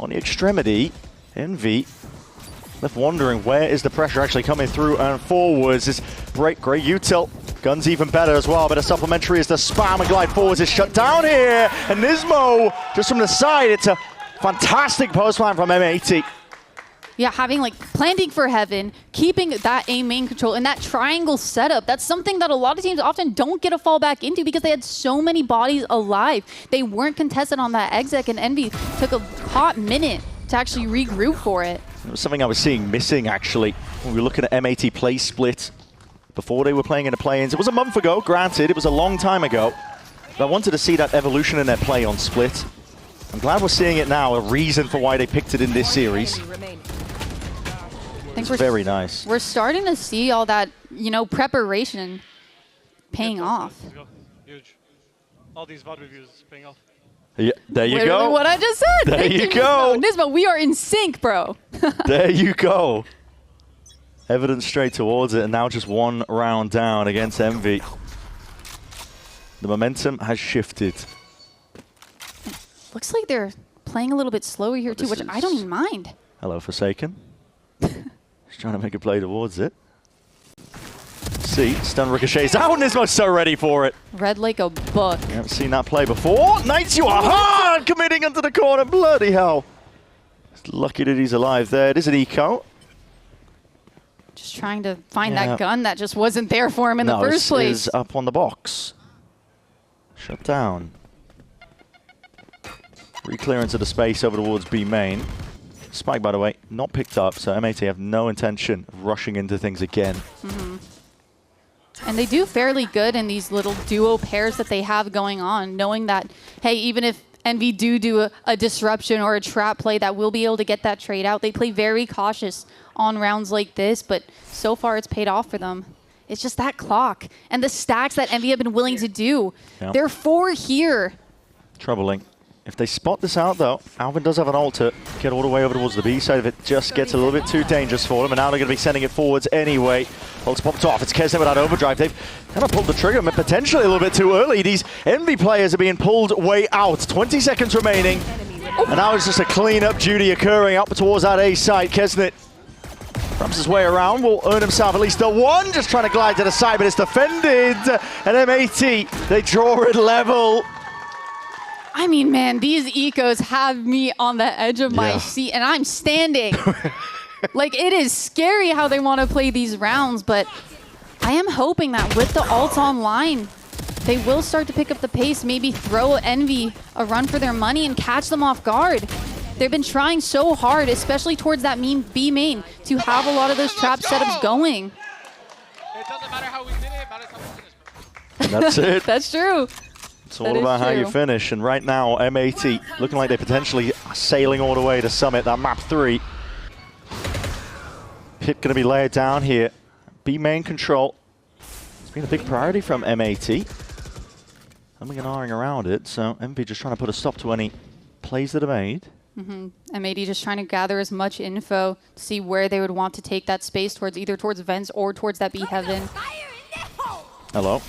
On the extremity, Envy left wondering where is the pressure actually coming through and forwards. This great util. Gun's even better as well, but a supplementary as the spam and glide forwards is shut down here. And Nismo, just from the side, it's a fantastic post line from M80. Yeah, having like planting for heaven, keeping that A main control and that triangle setup, that's something that a lot of teams often don't get a fall back into because they had so many bodies alive. They weren't contested on that exec, and Envy took a hot minute to actually regroup for it. It was something I was seeing missing actually when we were looking at M80 play split before they were playing in the play-ins. It was a month ago, granted, it was a long time ago, but I wanted to see that evolution in their play on split. I'm glad we're seeing it now, a reason for why they picked it in this series. It's very nice. We're starting to see all that, you know, preparation paying off. Huge. All these VOD reviews paying off. Yeah, there you Literally go. what I just said. There Thank you go. Nismo, we are in sync, bro. There you go. Evidence straight towards it, and now just one round down against Envy. The momentum has shifted. Looks like they're playing a little bit slower here too, which I don't even mind. Hello, Forsaken. Just trying to make a play towards it. See, stun ricochets out, and Nismo's so ready for it. Red like a book. You haven't seen that play before. Knights, you are hard committing into the corner. Bloody hell. It's lucky that he's alive there. It is an eco. Just trying to find that gun that just wasn't there for him in the first place. Is up on the box. Shut down. Re-clearance of the space over towards B main. Spike, by the way, not picked up, so M80 have no intention of rushing into things again. And they do fairly good in these little duo pairs that they have going on, knowing that, hey, even if Envy do a disruption or a trap play, that we'll be able to get that trade out. They play very cautious on rounds like this, but so far it's paid off for them. It's just that clock and the stacks that Envy have been willing to do. Yep. They're 4 here. Troubling. If they spot this out, though, Alvin does have an ult to get all the way over towards the B side if it just gets a little bit too dangerous for them, and now they're going to be sending it forwards anyway. Ult's popped off. It's Kesnet without overdrive. They've kind of pulled the trigger, but potentially a little bit too early. These Envy players are being pulled way out. 20 seconds remaining, and now it's just a clean-up duty occurring up towards that A site. Kesnet Rams his way around, will earn himself at least a one, just trying to glide to the side, but it's defended. And M80, they draw it level. I mean, man, these ecos have me on the edge of my seat, and I'm standing. Like, it is scary how they want to play these rounds, but I am hoping that with the ults online, they will start to pick up the pace, maybe throw Envy a run for their money and catch them off guard. They've been trying so hard, especially towards that B main, to have a lot of those trap setups going. It doesn't matter how we did it, it matters how we finish. That's it. That's true. It's all about how you finish. And right now, M80 looking like they're potentially sailing all the way to Summit, that map 3. Pit going to be laid down here. B main control. It's been a big priority from M80. I'm ignoring around it, so MV just trying to put a stop to any plays that are made. M80 just trying to gather as much info to see where they would want to take that space towards, either towards vents or towards that B heaven. Hello.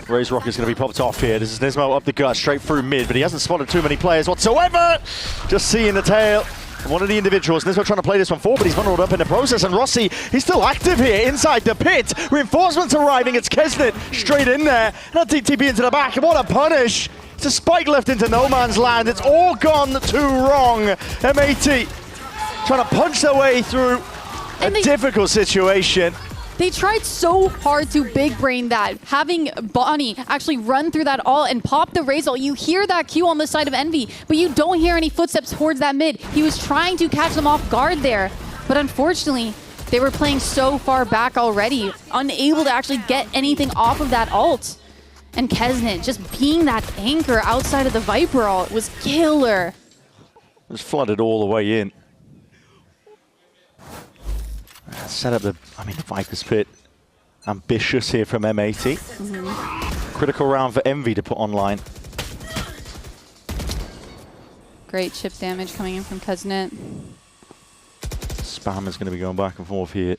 Raise Rocket's going to be popped off here. This is Nismo up the gut, straight through mid, but he hasn't spotted too many players whatsoever. Just seeing the tail of one of the individuals. Nismo trying to play this one forward, but he's vulnerable up in the process. And Rossi, he's still active here inside the pit. Reinforcements arriving. It's Kesnet straight in there. And a TTP into the back. And what a punish. It's a spike left into no man's land. It's all gone too wrong. M80 trying to punch their way through a difficult situation. They tried so hard to big brain that, having Bonnie actually run through that ult and pop the raise ult. You hear that Q on the side of Envy, but you don't hear any footsteps towards that mid. He was trying to catch them off guard there, but unfortunately, they were playing so far back already, unable to actually get anything off of that ult. And Kesnet just being that anchor outside of the Viper ult was killer. It was flooded all the way in. Set up the Viper's Pit. Ambitious here from M80. Critical round for Envy to put online. Great chip damage coming in from Kesnet. Spam is going to be going back and forth here.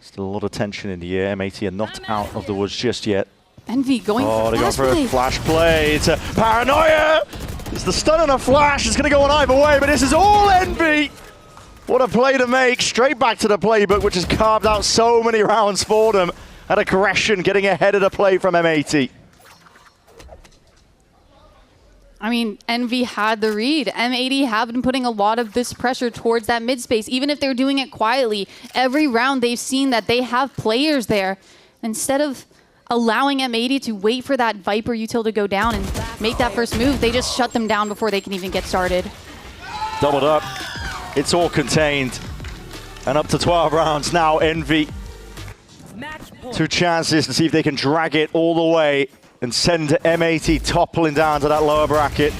Still a lot of tension in the air. M80 are not out of the woods just yet. Envy going for they're going for a flash play. It's a paranoia. It's the stun and a flash. It's going to go on either way, but this is all Envy. What a play to make. Straight back to the playbook, which has carved out so many rounds for them. At aggression, getting ahead of the play from M80. I mean, Envy had the read. M80 have been putting a lot of this pressure towards that mid space, even if they're doing it quietly. Every round they've seen that they have players there. Instead of allowing M80 to wait for that Viper util to go down and make that first move, they just shut them down before they can even get started. Doubled up. It's all contained. And up to 12 rounds now, Envy. 2 chances to see if they can drag it all the way and send M80 toppling down to that lower bracket.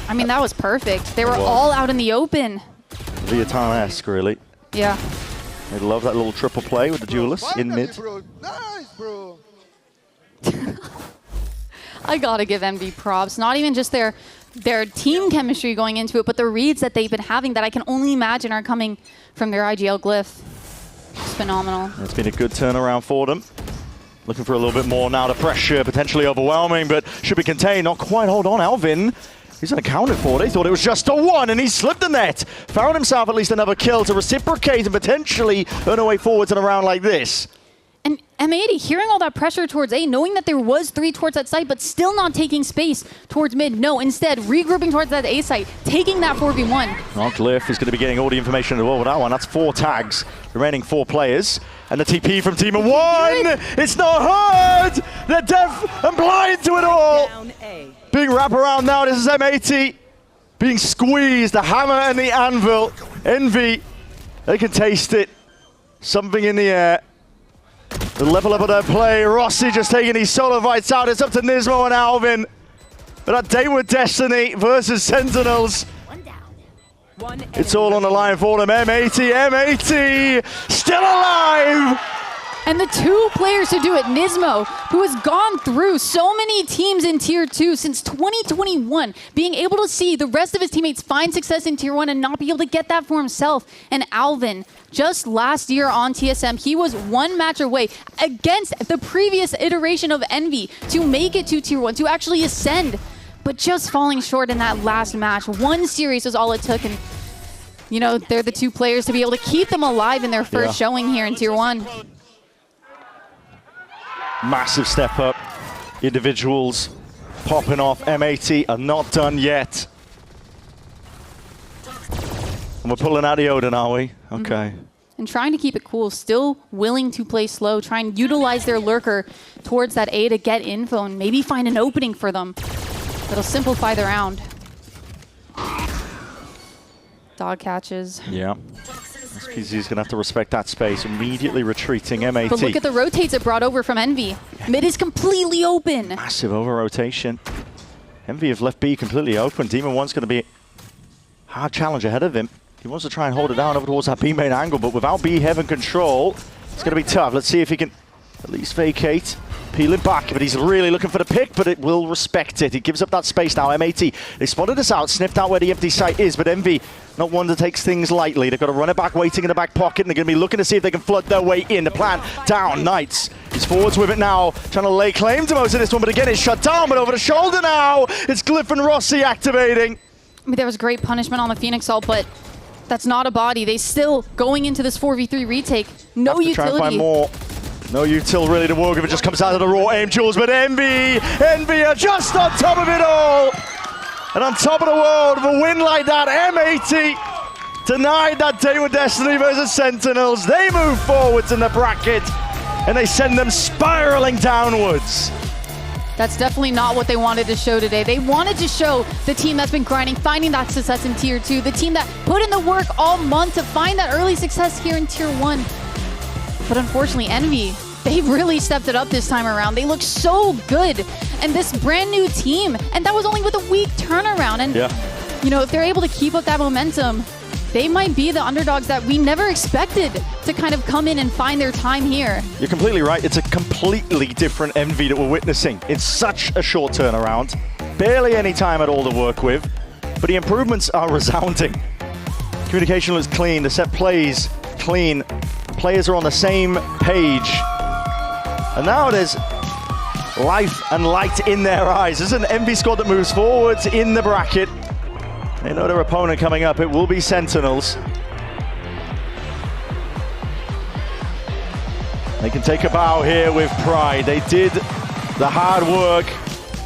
I mean, that was perfect. They were all out in the open. Leviatán-esque, really. Yeah. They love that little triple play with the duelists in mid. Bro. Nice, bro. I gotta give Envy props. Not even just their team chemistry going into it, but the reads that they've been having that I can only imagine are coming from their IGL glyph. It's phenomenal. It's been a good turnaround for them. Looking for a little bit more now. The pressure potentially overwhelming, but should be contained. Not quite. Hold on, Alvin. He's unaccounted for. They thought it was just a one, and he slipped the net. Found himself at least another kill to reciprocate and potentially earn a way forwards in a round like this. And M80 hearing all that pressure towards A, knowing that there was 3 towards that site, but still not taking space towards mid. No, instead regrouping towards that A site, taking that 4v1. Well, Glyph is going to be getting all the information in the world with that one. That's 4 tags, remaining 4 players. And the TP from Team 1! It's not heard! They're deaf and blind to it all! Big wraparound now, this is M80. Being squeezed, the hammer and the anvil. Envy, they can taste it. Something in the air. The level up of their play. Rossi just taking these solo fights out. It's up to Nismo and Alvin. But that Dayward Destiny versus Sentinels. It's all on the line for them. M80 still alive. And the 2 players to do it, Nismo, who has gone through so many teams in Tier 2 since 2021, being able to see the rest of his teammates find success in Tier 1 and not be able to get that for himself. And Alvin, just last year on TSM, he was 1 match away against the previous iteration of Envy to make it to Tier 1, to actually ascend, but just falling short in that last match. 1 series was all it took, and you know, they're the two players to be able to keep them alive in their first showing here in Tier 1. Massive step up. Individuals popping off. M80 are not done yet. And we're pulling out the Odin, are we? Okay. And trying to keep it cool, still willing to play slow, try and utilize their lurker towards that A to get info and maybe find an opening for them that'll simplify the round. Dog catches. Yeah. SPZ's going to have to respect that space. Immediately retreating M80. But look at the rotates it brought over from Envy. Mid is completely open. Massive over-rotation. Envy have left B completely open. Demon 1's going to be a hard challenge ahead of him. He wants to try and hold it down over towards that B main angle, but without B heaven control, it's going to be tough. Let's see if he can at least vacate. Peeling back, but he's really looking for the pick, but it will respect it. He gives up that space now. M80, they spotted us out, sniffed out where the empty site is, but Envy, not one that takes things lightly. They've got to run it back, waiting in the back pocket, and they're going to be looking to see if they can flood their way in. The plan down, Knights. He's forwards with it now, trying to lay claim to most of this one, but again, it's shut down, but over the shoulder now. It's Glyph and Rossi activating. I mean, there was great punishment on the Phoenix ult, but that's not a body. They still, going into this 4v3 retake, no utility. Try and find more. No util really to work if it just comes out of the raw aim jewels, but Envy are just on top of it all. And on top of the world, with a win like that, M80 denied that day with Destiny versus Sentinels. They move forwards in the bracket, and they send them spiraling downwards. That's definitely not what they wanted to show today. They wanted to show the team that's been grinding, finding that success in Tier 2, the team that put in the work all month to find that early success here in Tier 1. But unfortunately, Envy, they really stepped it up this time around. They look so good. And this brand new team, and that was only with a week turnaround. And, you know, if they're able to keep up that momentum, they might be the underdogs that we never expected to kind of come in and find their time here. You're completely right. It's a completely different Envy that we're witnessing. It's such a short turnaround. Barely any time at all to work with. But the improvements are resounding. Communication looks clean. The set plays clean. Players are on the same page. And now there's life and light in their eyes. This is an Envy squad that moves forwards in the bracket. They know their opponent coming up. It will be Sentinels. They can take a bow here with pride. They did the hard work.